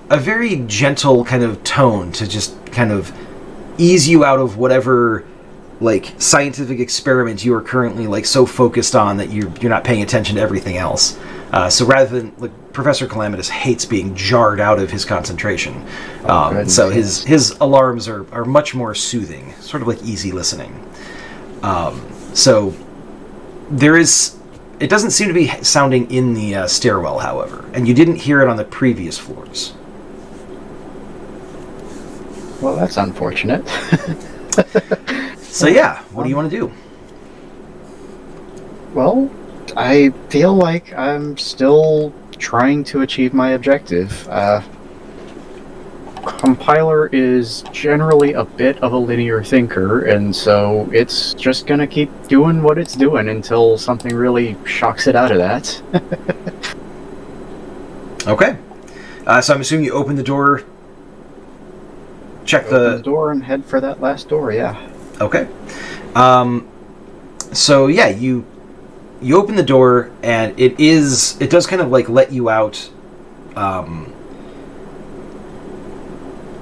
a very gentle kind of tone to just kind of ease you out of whatever like scientific experiment you are currently like so focused on that you're not paying attention to everything else. So rather than like Professor Calamitous hates being jarred out of his concentration, so his alarms are much more soothing, sort of like easy listening. So it doesn't seem to be sounding in the stairwell, however, and you didn't hear it on the previous floors. Well, that's unfortunate. So yeah, what do you want to do? Well, I feel like I'm still trying to achieve my objective. Compiler is generally a bit of a linear thinker, and so it's just gonna keep doing what it's doing until something really shocks it out of that. Okay. So I'm assuming you open the door, check Open the door and head for that last door, yeah. Okay. So yeah, you open the door, and it does kind of like let you out.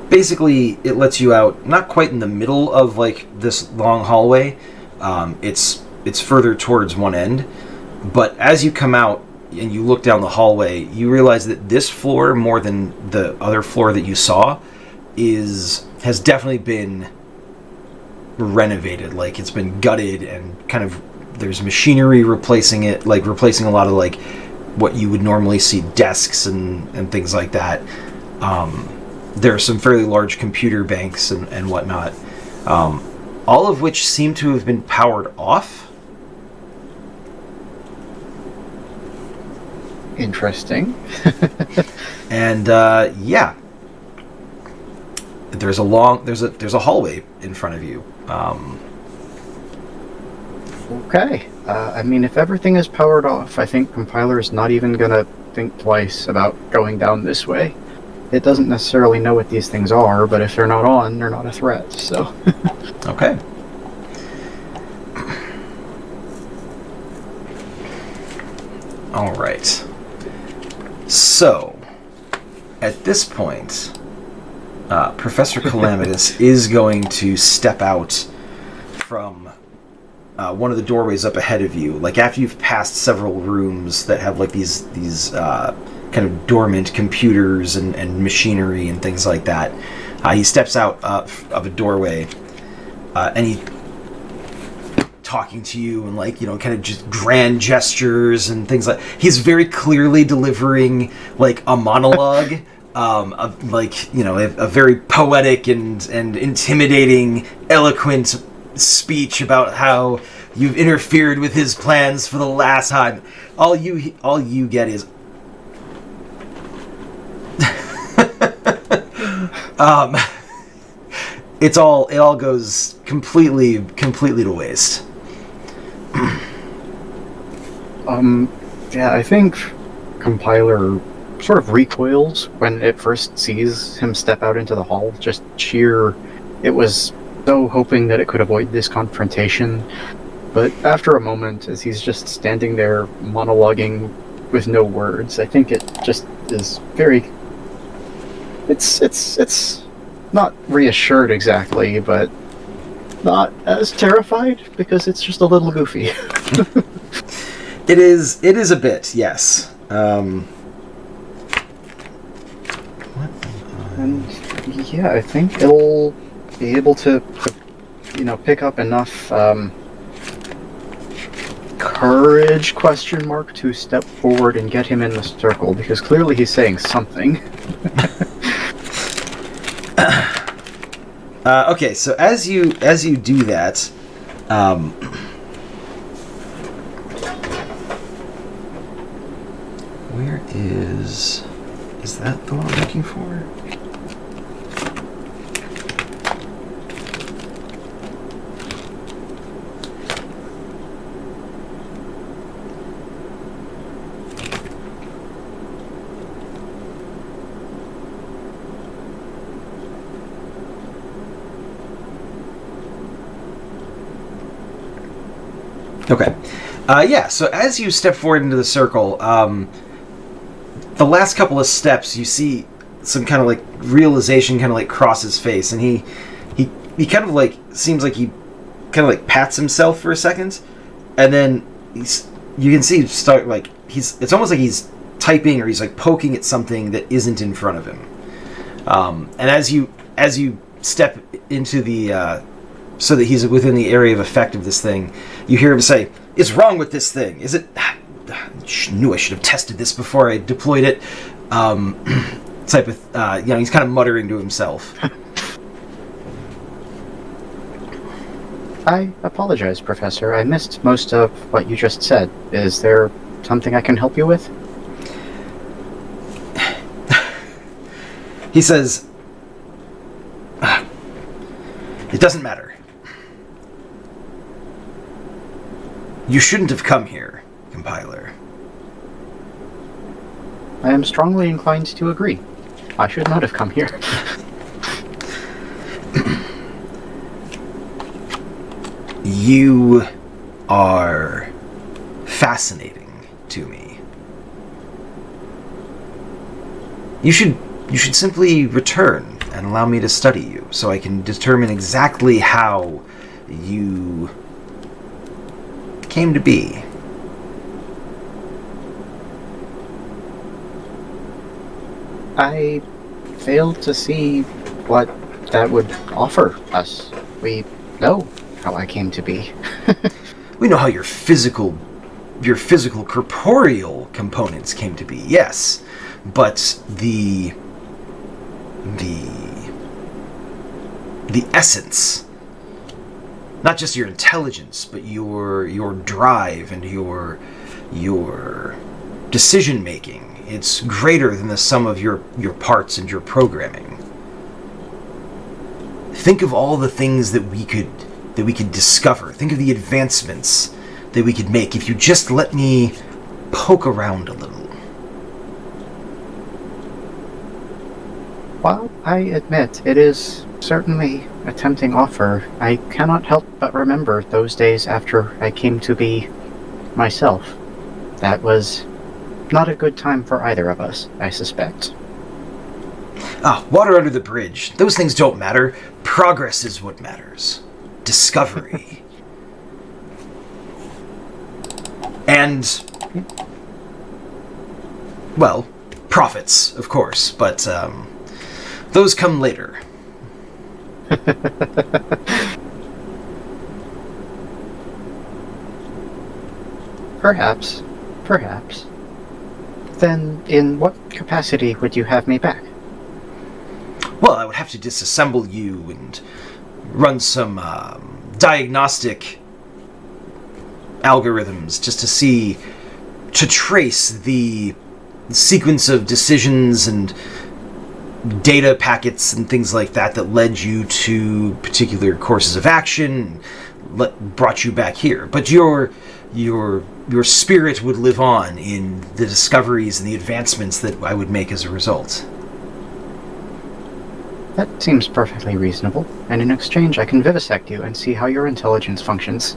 Basically, it lets you out not quite in the middle of like this long hallway. It's further towards one end, but as you come out and you look down the hallway, you realize that this floor, more than the other floor that you saw, has definitely been renovated. Like it's been gutted and kind of there's machinery replacing it, like replacing a lot of like what you would normally see desks and things like that. There are some fairly large computer banks and whatnot, all of which seem to have been powered off. Interesting. And yeah, there's a hallway in front of you. Okay. I mean, if everything is powered off, I think Compiler is not even gonna think twice about going down this way. It doesn't necessarily know what these things are, but if they're not on, they're not a threat, so... Okay. Alright. So, at this point, Professor Calamitous is going to step out from one of the doorways up ahead of you. Like, after you've passed several rooms that have, like, these kind of dormant computers and machinery and things like that. He steps out of a doorway, and he talking to you and like, you know, kind of just grand gestures and things like. He's very clearly delivering like a monologue, of like, you know, a very poetic and intimidating, eloquent speech about how you've interfered with his plans for the last time. All you get is. It all goes completely to waste. Yeah, I think Compiler sort of recoils when it first sees him step out into the hall. Just it was so hoping that it could avoid this confrontation. But after a moment, as he's just standing there monologuing with no words, I think it just is very... It's not reassured exactly, but not as terrified, because it's just a little goofy. It is a bit, yes. And yeah, I think it'll be able to pick up enough courage to step forward and get him in the circle, because clearly he's saying something. Okay, so as you do that, where is that the one I'm looking for? Okay. Yeah, so as you step forward into the circle, the last couple of steps, you see some kind of like realization kind of like cross his face, and he kind of like seems like he kind of like pats himself for a second, and then you can see start like it's almost like he's typing or he's like poking at something that isn't in front of him. And as you step into the so that he's within the area of effect of this thing, you hear him say, "It's wrong with this thing. Is it? Knew I should have tested this before I deployed it." Type of, he's kind of muttering to himself. I apologize, Professor. I missed most of what you just said. Is there something I can help you with? He says, "It doesn't matter. You shouldn't have come here, compiler." I am strongly inclined to agree. I should not have come here. You are fascinating to me. You should simply return and allow me to study you so I can determine exactly how you came to be. I failed to see what that would offer us. We know how I came to be. We know how your physical corporeal components came to be, yes. But the essence, not just your intelligence, but your drive and your decision making, it's greater than the sum of your parts and your programming. Think of all the things that we could discover. Think of the advancements that we could make if you just let me poke around a little. While I admit it is certainly a tempting offer, I cannot help but remember those days after I came to be myself. That was not a good time for either of us, I suspect. Water under the bridge. Those things don't matter. Progress is what matters. Discovery. And, well, profits, of course, but those come later. Perhaps. Then, in what capacity would you have me back? Well, I would have to disassemble you and run some diagnostic algorithms just to trace the sequence of decisions and data packets and things like that led you to particular courses of action, brought you back here. But your spirit would live on in the discoveries and the advancements that I would make as a result. That seems perfectly reasonable, and in exchange I can vivisect you and see how your intelligence functions.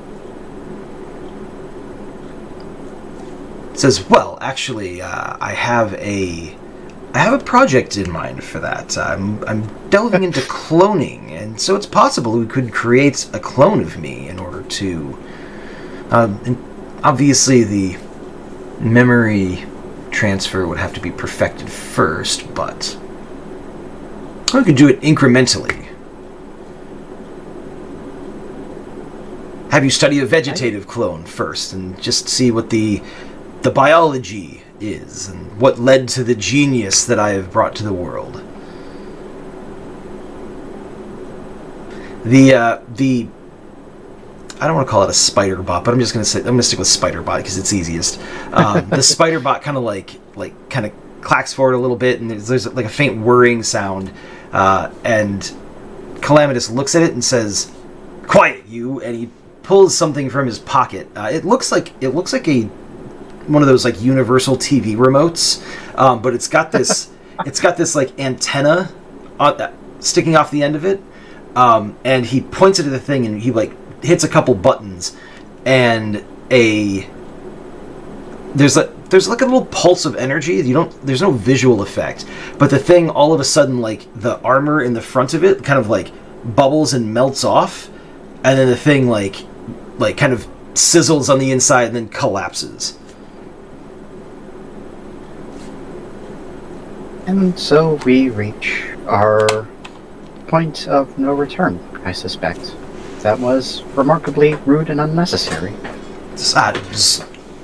It says, well, actually, I have a project in mind for that. I'm delving into cloning, and so it's possible we could create a clone of me in order to... and obviously, the memory transfer would have to be perfected first, but we could do it incrementally. Have you study a vegetative clone first, and just see what the biology is, and what led to the genius that I have brought to the world. The I don't want to call it a spider bot, but I'm going to stick with spider bot because it's easiest. The spider bot kind of like like kind of clacks forward a little bit, and there's like a faint whirring sound, and Calamitous looks at it and says, "Quiet, you!" And he pulls something from his pocket. It looks like a one of those like universal TV remotes, but it's got this like antenna sticking off the end of it, and he points it at the thing, and he like hits a couple buttons, and there's like a little pulse of energy. There's no visual effect, but the thing all of a sudden, like the armor in the front of it kind of like bubbles and melts off, and then the thing like kind of sizzles on the inside and then collapses. And so we reach our point of no return, I suspect. That was remarkably rude and unnecessary.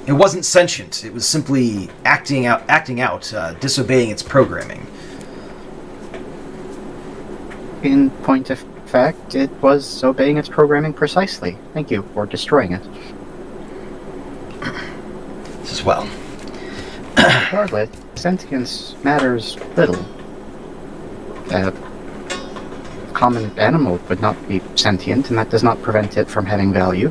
It wasn't sentient. It was simply acting out, disobeying its programming. In point of fact, it was obeying its programming precisely. Thank you for destroying it. As well. Regardless, sentience matters little. A common animal would not be sentient, and that does not prevent it from having value.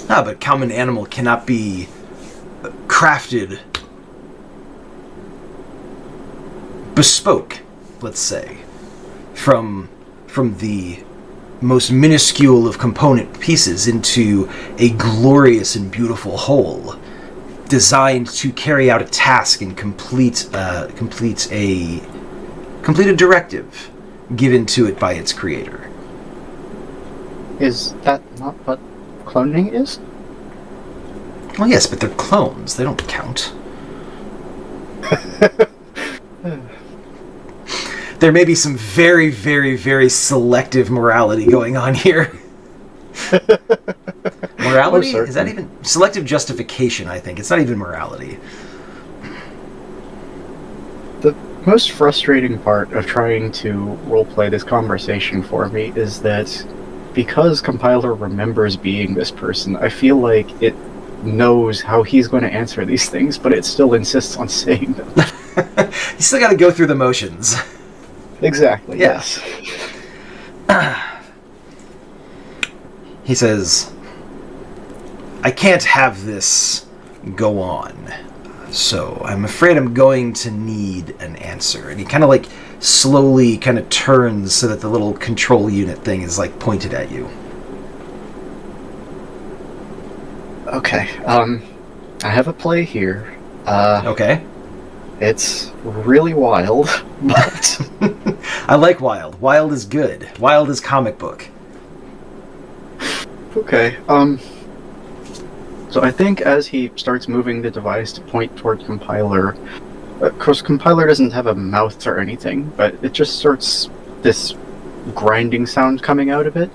But common animal cannot be crafted, bespoke, let's say, from the most minuscule of component pieces into a glorious and beautiful whole, designed to carry out a task and complete a directive given to it by its creator. Is that not what cloning is? Well, yes, but they're clones. They don't count. There may be some very, very, very selective morality going on here. Morality? Is that even... Selective justification, I think. It's not even morality. The most frustrating part of trying to roleplay this conversation for me is that because Compiler remembers being this person, I feel like it knows how he's going to answer these things, but it still insists on saying them. You still got to go through the motions. Exactly, Yeah. Yes. He says, "I can't have this go on, so I'm afraid I'm going to need an answer." And he kind of like slowly kind of turns so that the little control unit thing is like pointed at you. Okay, I have a play here. Okay. It's really wild, but... I like wild. Wild is good. Wild is comic book. Okay, so I think as he starts moving the device to point toward Compiler, of course Compiler doesn't have a mouth or anything, but it just starts this grinding sound coming out of it,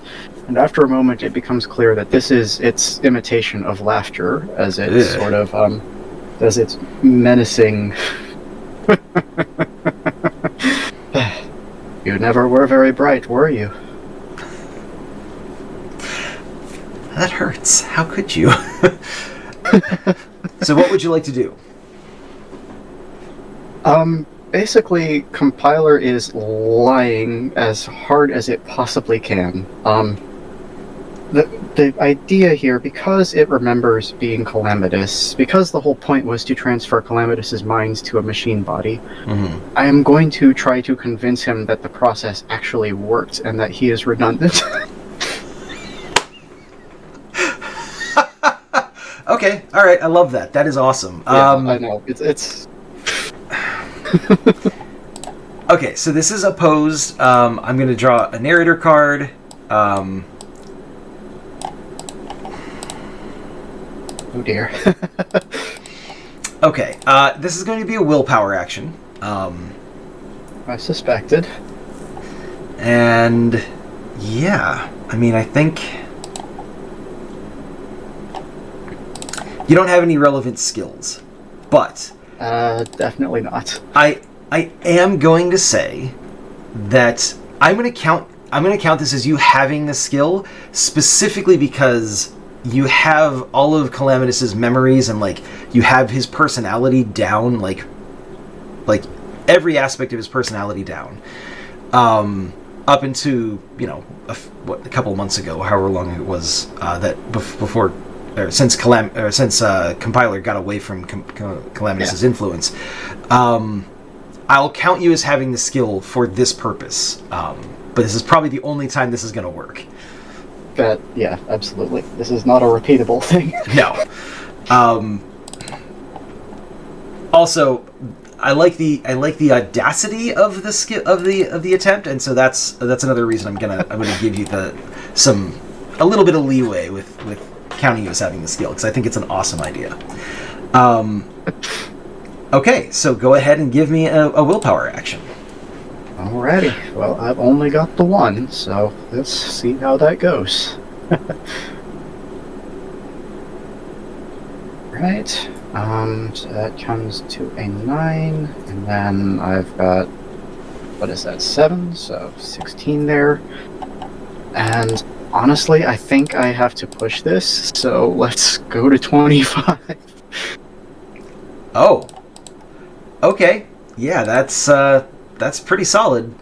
and after a moment it becomes clear that this is its imitation of laughter, as it sort of, does its menacing... You never were very bright, were you? That hurts. How could you? So what would you like to do? Basically, Compiler is lying as hard as it possibly can. The idea here, because it remembers being Calamitous, because the whole point was to transfer Calamitus's mind to a machine body, I am going to try to convince him that the process actually worked and that he is redundant. Okay, all right, I love that. That is awesome. Yeah, I know. It's... Okay, so this is opposed. I'm going to draw a narrator card. Oh dear. Okay, this is going to be a willpower action. I suspected. And yeah, I mean, I think you don't have any relevant skills, but definitely not. I am going to say that I'm going to count this as you having the skill specifically because you have all of Calamitus's memories and like you have his personality down, like every aspect of his personality down, up into a couple of months ago, however long it was before. Since Compiler got away from Calamitus's influence, I'll count you as having the skill for this purpose. But this is probably the only time this is going to work. Yeah, absolutely. This is not a repeatable thing. No. Also, I like the audacity of the skill of the attempt, and so that's another reason I'm gonna give you a little bit of leeway with counting you as having the skill, because I think it's an awesome idea. Okay, so go ahead and give me a willpower action. Alrighty. Well, I've only got the one, so let's see how that goes. Right. So that comes to a 9, and then I've got, what is that, 7, so 16 there. And honestly, I think I have to push this, so let's go to 25. Oh. Okay. Yeah, that's pretty solid.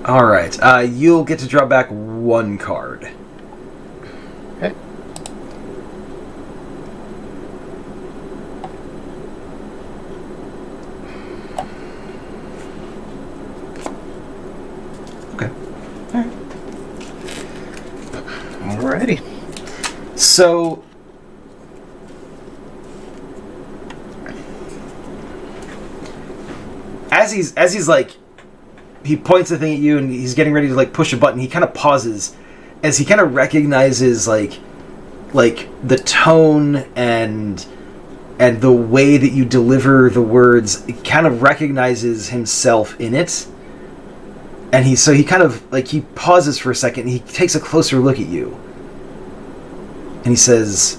All right. You'll get to draw back 1 card. Okay. Okay. All right. Alrighty. So, as he's like, he points the thing at you and he's getting ready to like push a button, he kind of pauses as he kind of recognizes like the tone and the way that you deliver the words. He kind of recognizes himself in it. And he kind of like, he pauses for a second and he takes a closer look at you. And he says,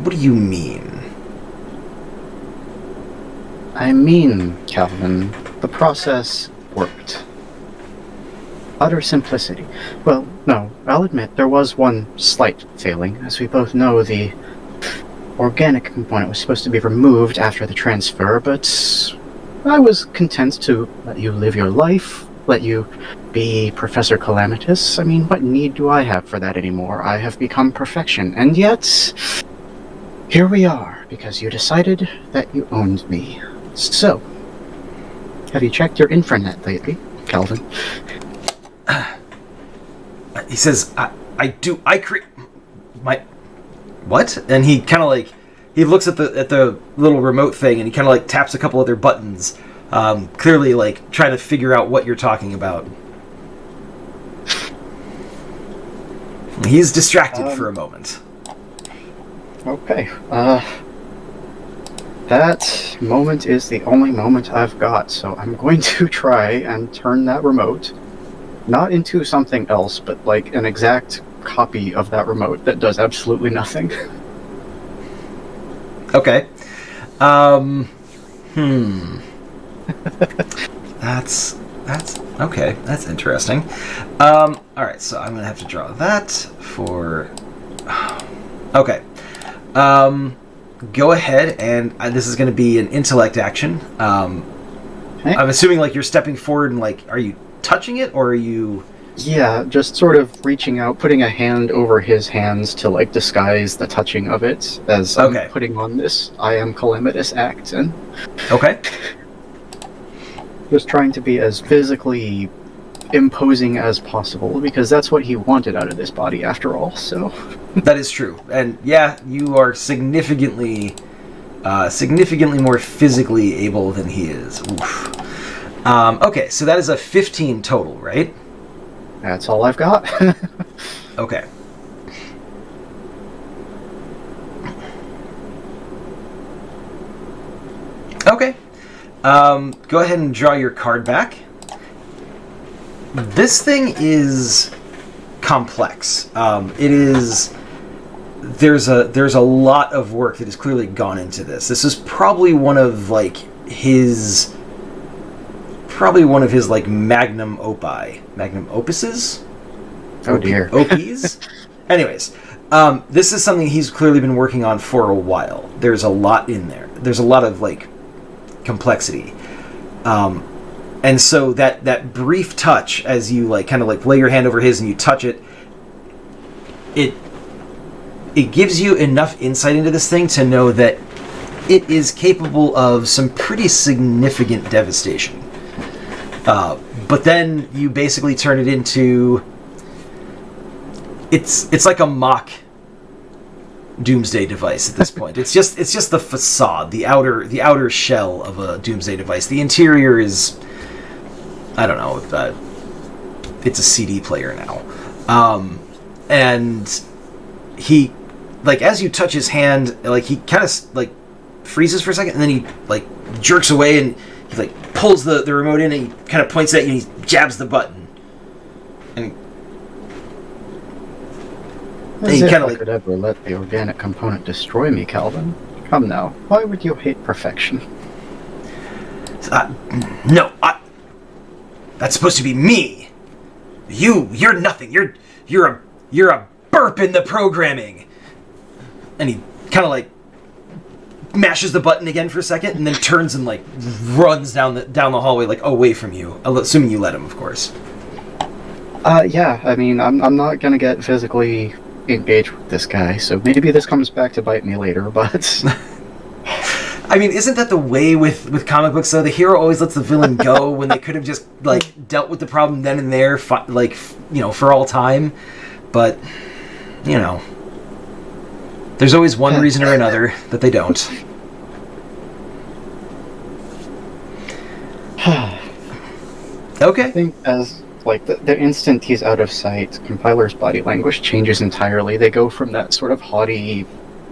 "What do you mean?" I mean, Calvin, the process worked. Utter simplicity. Well, no, I'll admit there was one slight failing. As we both know, the organic component was supposed to be removed after the transfer, but I was content to let you live your life, let you be Professor Calamitus. I mean, what need do I have for that anymore? I have become perfection, and yet here we are, because you decided that you owned me. So, have you checked your infranet lately, Calvin? He says, I do. I create my what? And he kind of like, he looks at the little remote thing and he kind of like taps a couple other buttons, clearly like trying to figure out what you're talking about. He's distracted for a moment. Okay. That moment is the only moment I've got, so I'm going to try and turn that remote, not into something else, but like an exact copy of that remote that does absolutely nothing. Okay. That's okay. That's interesting. All right, so I'm gonna have to draw that for. Okay. Go ahead, and this is going to be an intellect action. Okay. I'm assuming like you're stepping forward and like, are you touching it or are you? Yeah, just sort of reaching out, putting a hand over his hands to like disguise the touching of it as I'm putting on this I am Calamitus act, and okay. Just trying to be as physically imposing as possible, because that's what he wanted out of this body after all, so. That is true. And yeah, you are significantly more physically able than he is. Oof. Okay, so that is a 15 total, right? That's all I've got. Okay. Okay. Go ahead and draw your card back. This thing is complex. It is. There's a lot of work that has clearly gone into this. This is probably one of like probably one of his like magnum opuses. Oh dear. OPs. Anyways, this is something he's clearly been working on for a while. There's a lot in there. There's a lot of like complexity. And so that brief touch as you like kind of like lay your hand over his and you touch it, it gives you enough insight into this thing to know that it is capable of some pretty significant devastation. But then you basically turn it into it's like a mock doomsday device at this point. It's just the facade, the outer shell of a doomsday device. The interior is, I don't know, it's a CD player now. And he, like, as you touch his hand, like, he kind of like freezes for a second, and then he like jerks away, and he like pulls the remote in, and he kind of points at you, and he jabs the button, and As he if kind of I like, could ever let the organic component destroy me, Calvin. Come now, why would you hate perfection? no, that's supposed to be me. You're nothing. You're a burp in the programming. And he kind of like mashes the button again for a second, and then turns and like runs down the hallway, like away from you. Assuming you let him, of course. Yeah. I mean, I'm not gonna get physically engaged with this guy, so maybe this comes back to bite me later. But I mean, isn't that the way with comic books, though? The hero always lets the villain go when they could have just, like, dealt with the problem then and there, for all time. But, there's always one reason or another that they don't. Okay. I think as, like, the instant he's out of sight, Compiler's body language changes entirely. They go from that sort of haughty,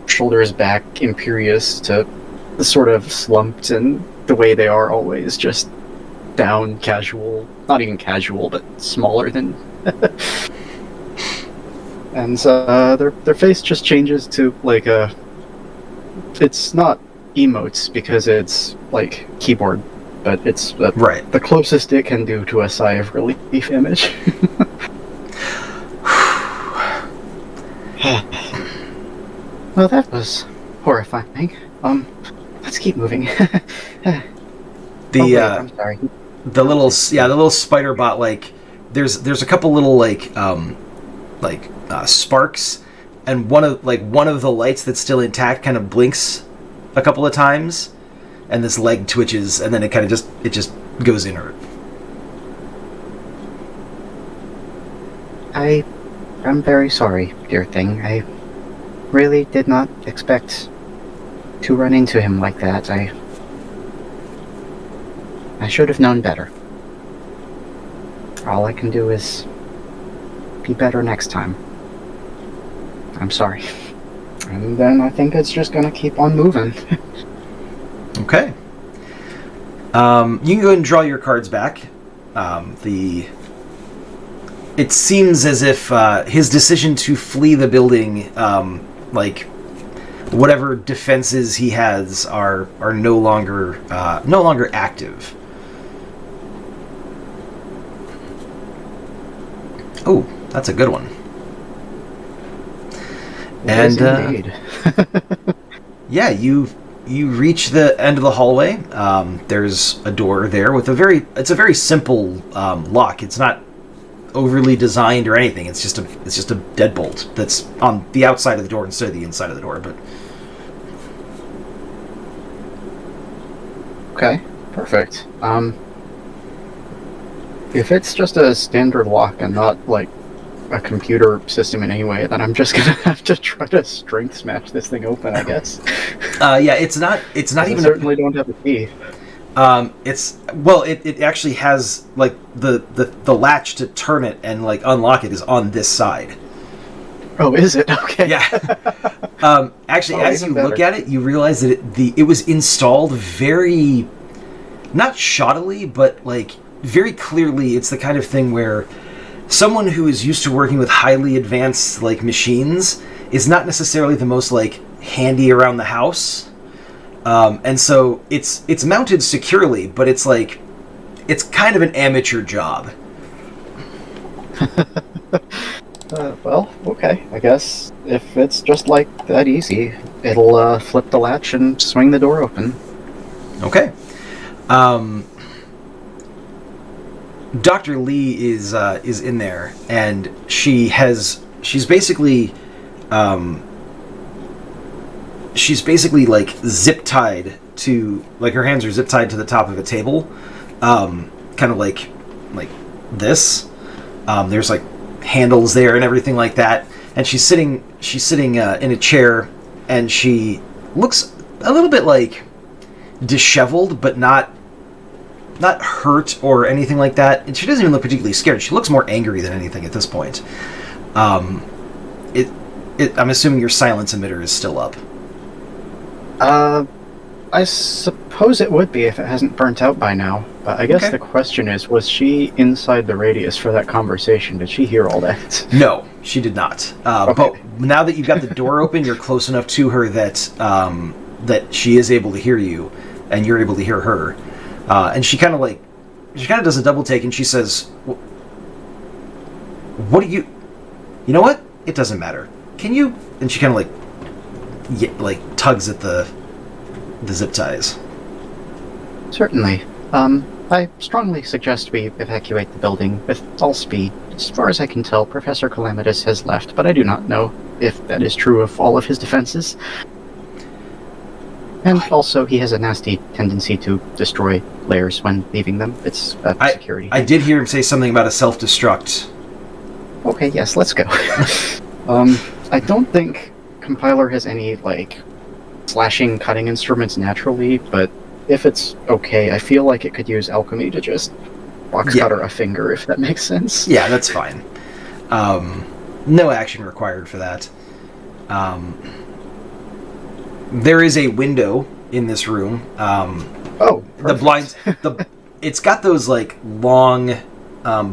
shoulders back, imperious, to the sort of slumped and the way they are always, just down, casual, not even casual, but smaller than... And their face just changes to, like, it's not emotes, because it's, like, keyboard, but it's right. The closest it can do to a sigh of relief image. Well, that was horrifying. Let's keep moving. I'm sorry. The little spider bot, like, there's a couple little sparks, and one of the lights that's still intact kind of blinks a couple of times, and this leg twitches, and then it kind of just goes inert. I'm very sorry, dear thing. I really did not expect to run into him like that. I should have known better. All I can do is be better next time. I'm sorry. And then I think it's just gonna keep on moving. Okay. You can go ahead and draw your cards back. It seems as if his decision to flee the building, whatever defenses he has are no longer active. Oh, that's a good one. Yes, indeed. Yeah, you reach the end of the hallway. There's a door there with it's a very simple lock. It's not overly designed or anything. It's just a deadbolt that's on the outside of the door instead of the inside of the door. But okay, perfect. If it's just a standard lock and not like a computer system in any way, then I'm just gonna have to try to strength smash this thing open, I guess. Yeah, it's not even. I certainly don't have a key. It actually has like the latch to turn it and like unlock it is on this side. Oh, is it? Okay. Yeah. Actually, as you look at it, you realize that it was installed very, not shoddily, but like very clearly. It's the kind of thing where someone who is used to working with highly advanced like machines is not necessarily the most like handy around the house. And so it's mounted securely, but it's like it's kind of an amateur job. Well, okay. I guess if it's just like that easy, it'll flip the latch and swing the door open. Okay. Dr. Lee is in there, and she's basically like zip tied to, like, her hands are zip tied to the top of a table, kind of like this. There's like handles there and everything like that, and she's sitting in a chair, and she looks a little bit like disheveled, but not hurt or anything like that. And she doesn't even look particularly scared. She looks more angry than anything at this point. I'm assuming your silence emitter is still up. I suppose it would be if it hasn't burnt out by now. But I guess Okay. the question is, was she inside the radius for that conversation? Did she hear all that? No, she did not. Okay. But now that you've got the door open, you're close enough to her that she is able to hear you, and you're able to hear her. And she kind of does a double take, and she says, "What do you? You know what? It doesn't matter. Can you?" And she kind of like tugs at the zip ties. Certainly. I strongly suggest we evacuate the building with all speed. As far as I can tell, Professor Calamitas has left, but I do not know if that is true of all of his defenses. And also, he has a nasty tendency to destroy layers when leaving them. It's a security I thing. did hear him say something about a self-destruct. Okay, yes, let's go. I don't think Compiler has any, slashing, cutting instruments naturally, but if it's okay, I feel like it could use alchemy to just box cutter a finger, if that makes sense. Yeah, that's fine. No action required for that. There is a window in this room. Oh, perfect. The blinds. It's got those long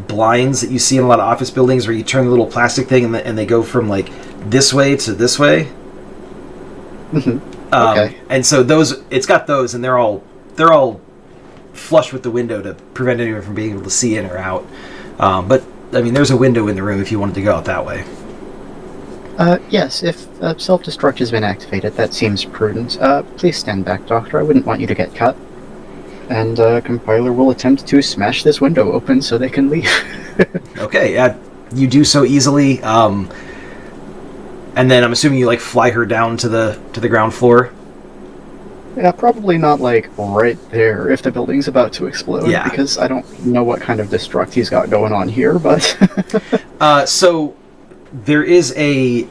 blinds that you see in a lot of office buildings, where you turn the little plastic thing and they go from this way to this way. Mhm. Okay. And so it's got those, and they're all flush with the window to prevent anyone from being able to see in or out. But I mean, there's a window in the room if you wanted to go out that way. Yes, if self-destruct has been activated, that seems prudent. Please stand back, Doctor. I wouldn't want you to get cut. And Compiler will attempt to smash this window open so they can leave. Okay, you do so easily. And then I'm assuming you fly her down to the ground floor. Yeah, probably not right there if the building's about to explode. Yeah. Because I don't know what kind of destruct he's got going on here, but So there is a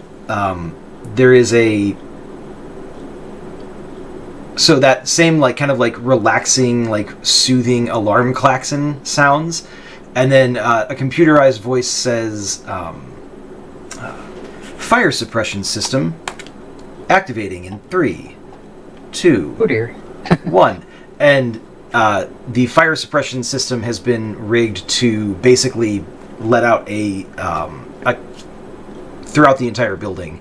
so that same relaxing, soothing alarm klaxon sounds, and then a computerized voice says, "Fire suppression system activating in 3, 2, oh dear. 1," and the fire suppression system has been rigged to basically let out a throughout the entire building.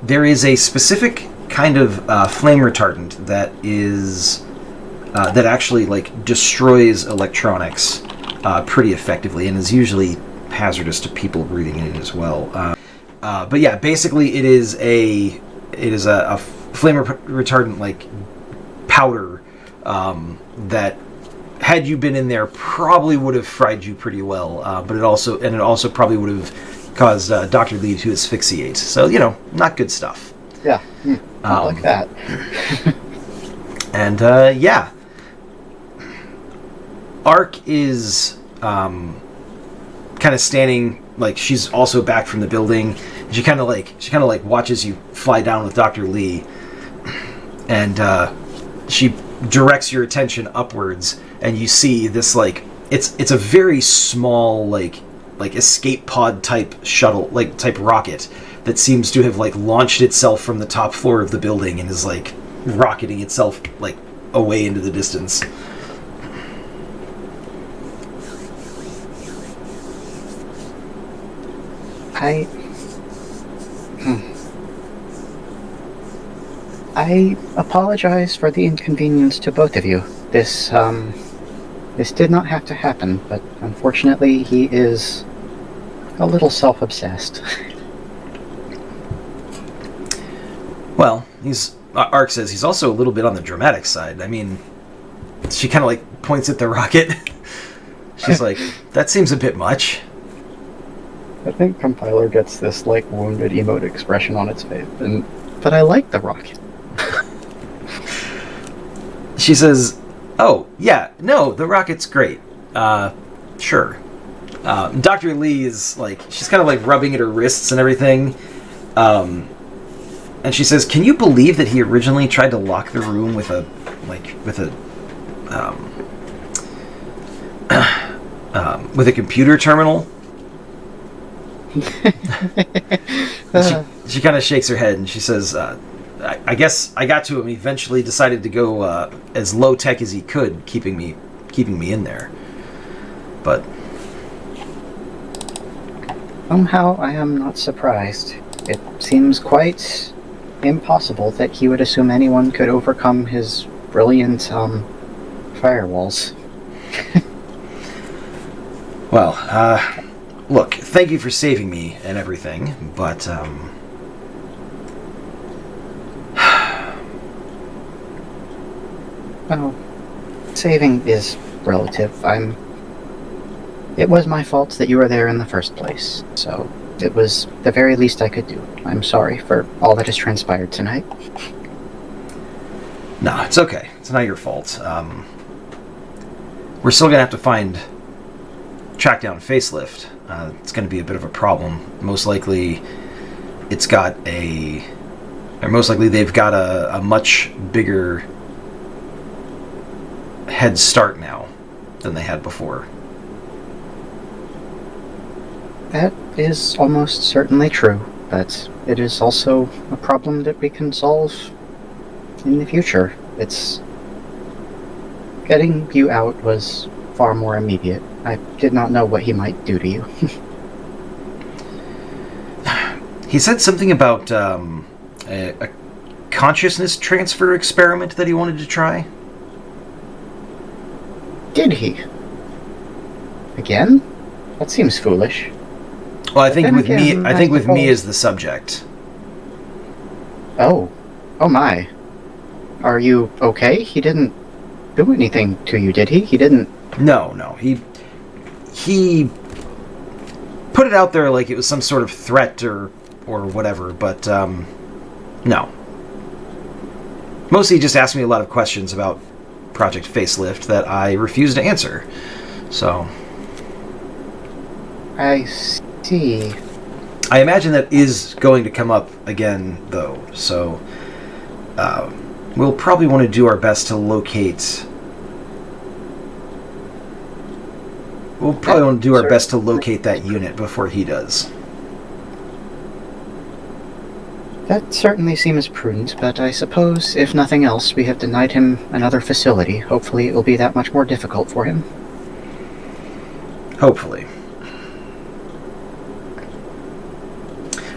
There is a specific kind of flame retardant that is that actually destroys electronics pretty effectively, and is usually hazardous to people breathing in it as well. But yeah, basically it is a flame retardant powder that, had you been in there, probably would have fried you pretty well. But it also probably would have caused Dr. Lee to asphyxiate. So not good stuff. Yeah, not like that. And yeah, Ark is kind of standing, she's also back from the building. She kind of watches you fly down with Dr. Lee, and she directs your attention upwards, and you see this it's a very small escape pod type shuttle, type rocket, that seems to have launched itself from the top floor of the building and is rocketing itself away into the distance. I apologize for the inconvenience to both of you. This did not have to happen, but unfortunately he is a little self-obsessed. Well, Ark says he's also a little bit on the dramatic side. I mean, she kind of like points at the rocket. She's like, that seems a bit much. I think Compiler gets this like wounded emote expression on its face, but I like the rocket. She says, oh, yeah, no, the rocket's great. Sure. Dr. Lee is like, she's kind of like rubbing at her wrists and everything. And she says, can you believe that he originally tried to lock the room with a computer terminal? She kind of shakes her head and she says, I guess I got to him. He eventually decided to go as low tech as he could, keeping me in there. But somehow I am not surprised. It seems quite impossible that he would assume anyone could overcome his brilliant firewalls. Well, look, thank you for saving me and everything, but well, saving is relative. It was my fault that you were there in the first place, so it was the very least I could do. I'm sorry for all that has transpired tonight. no, it's okay. It's not your fault. We're still gonna have to track down Facelift. It's gonna be a bit of a problem. Most likely, they've got a much bigger head start now than they had before. That is almost certainly true, but it is also a problem that we can solve in the future. It's... Getting you out was far more immediate. I did not know what he might do to you. He said something about a consciousness transfer experiment that he wanted to try. Did he? Again? That seems foolish. Well, I think Then with again, me, I think I with me suppose- as the subject. Oh. Oh my. Are you okay? He didn't do anything to you, did he? He didn't... No. He put it out there like it was some sort of threat or whatever, but no. Mostly he just asked me a lot of questions about Project Facelift that I refused to answer. So I see. I imagine that is going to come up again, though. So we'll probably want to do our best to locate. We'll probably want to do our best to locate that unit before he does. That certainly seems prudent, but I suppose, if nothing else, we have denied him another facility. Hopefully it will be that much more difficult for him. Hopefully.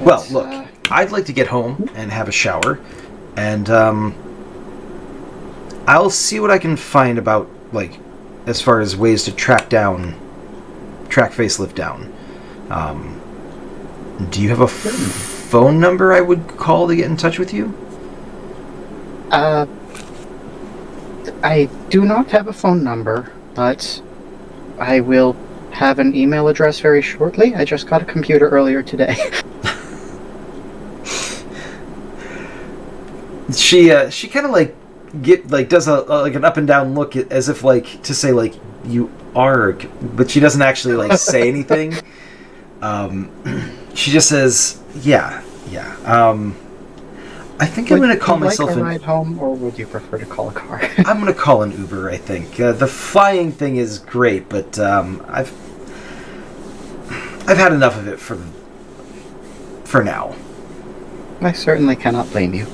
Well, look, I'd like to get home and have a shower, and I'll see what I can find about, like, as far as ways to track Facelift down. Do you have a phone number I would call to get in touch with you? I do not have a phone number, but I will have an email address very shortly. I just got a computer earlier today. She kind of does an up and down look as if like to say like you are, but she doesn't actually like say anything. She just says, yeah. I think I'm going to call myself a ride home, or would you prefer to call a car? I'm going to call an Uber, I think. The flying thing is great, but I've had enough of it for now. I certainly cannot blame you.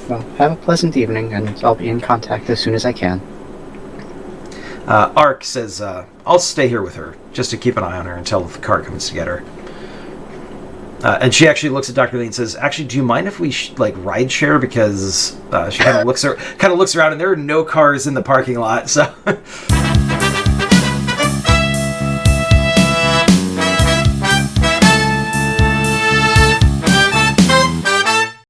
Well, have a pleasant evening, and I'll be in contact as soon as I can. Ark says, I'll stay here with her, just to keep an eye on her until the car comes to get her. And she actually looks at Dr. Lee and says, "Actually, do you mind if we ride share?" Because she kind of looks around, and there are no cars in the parking lot. So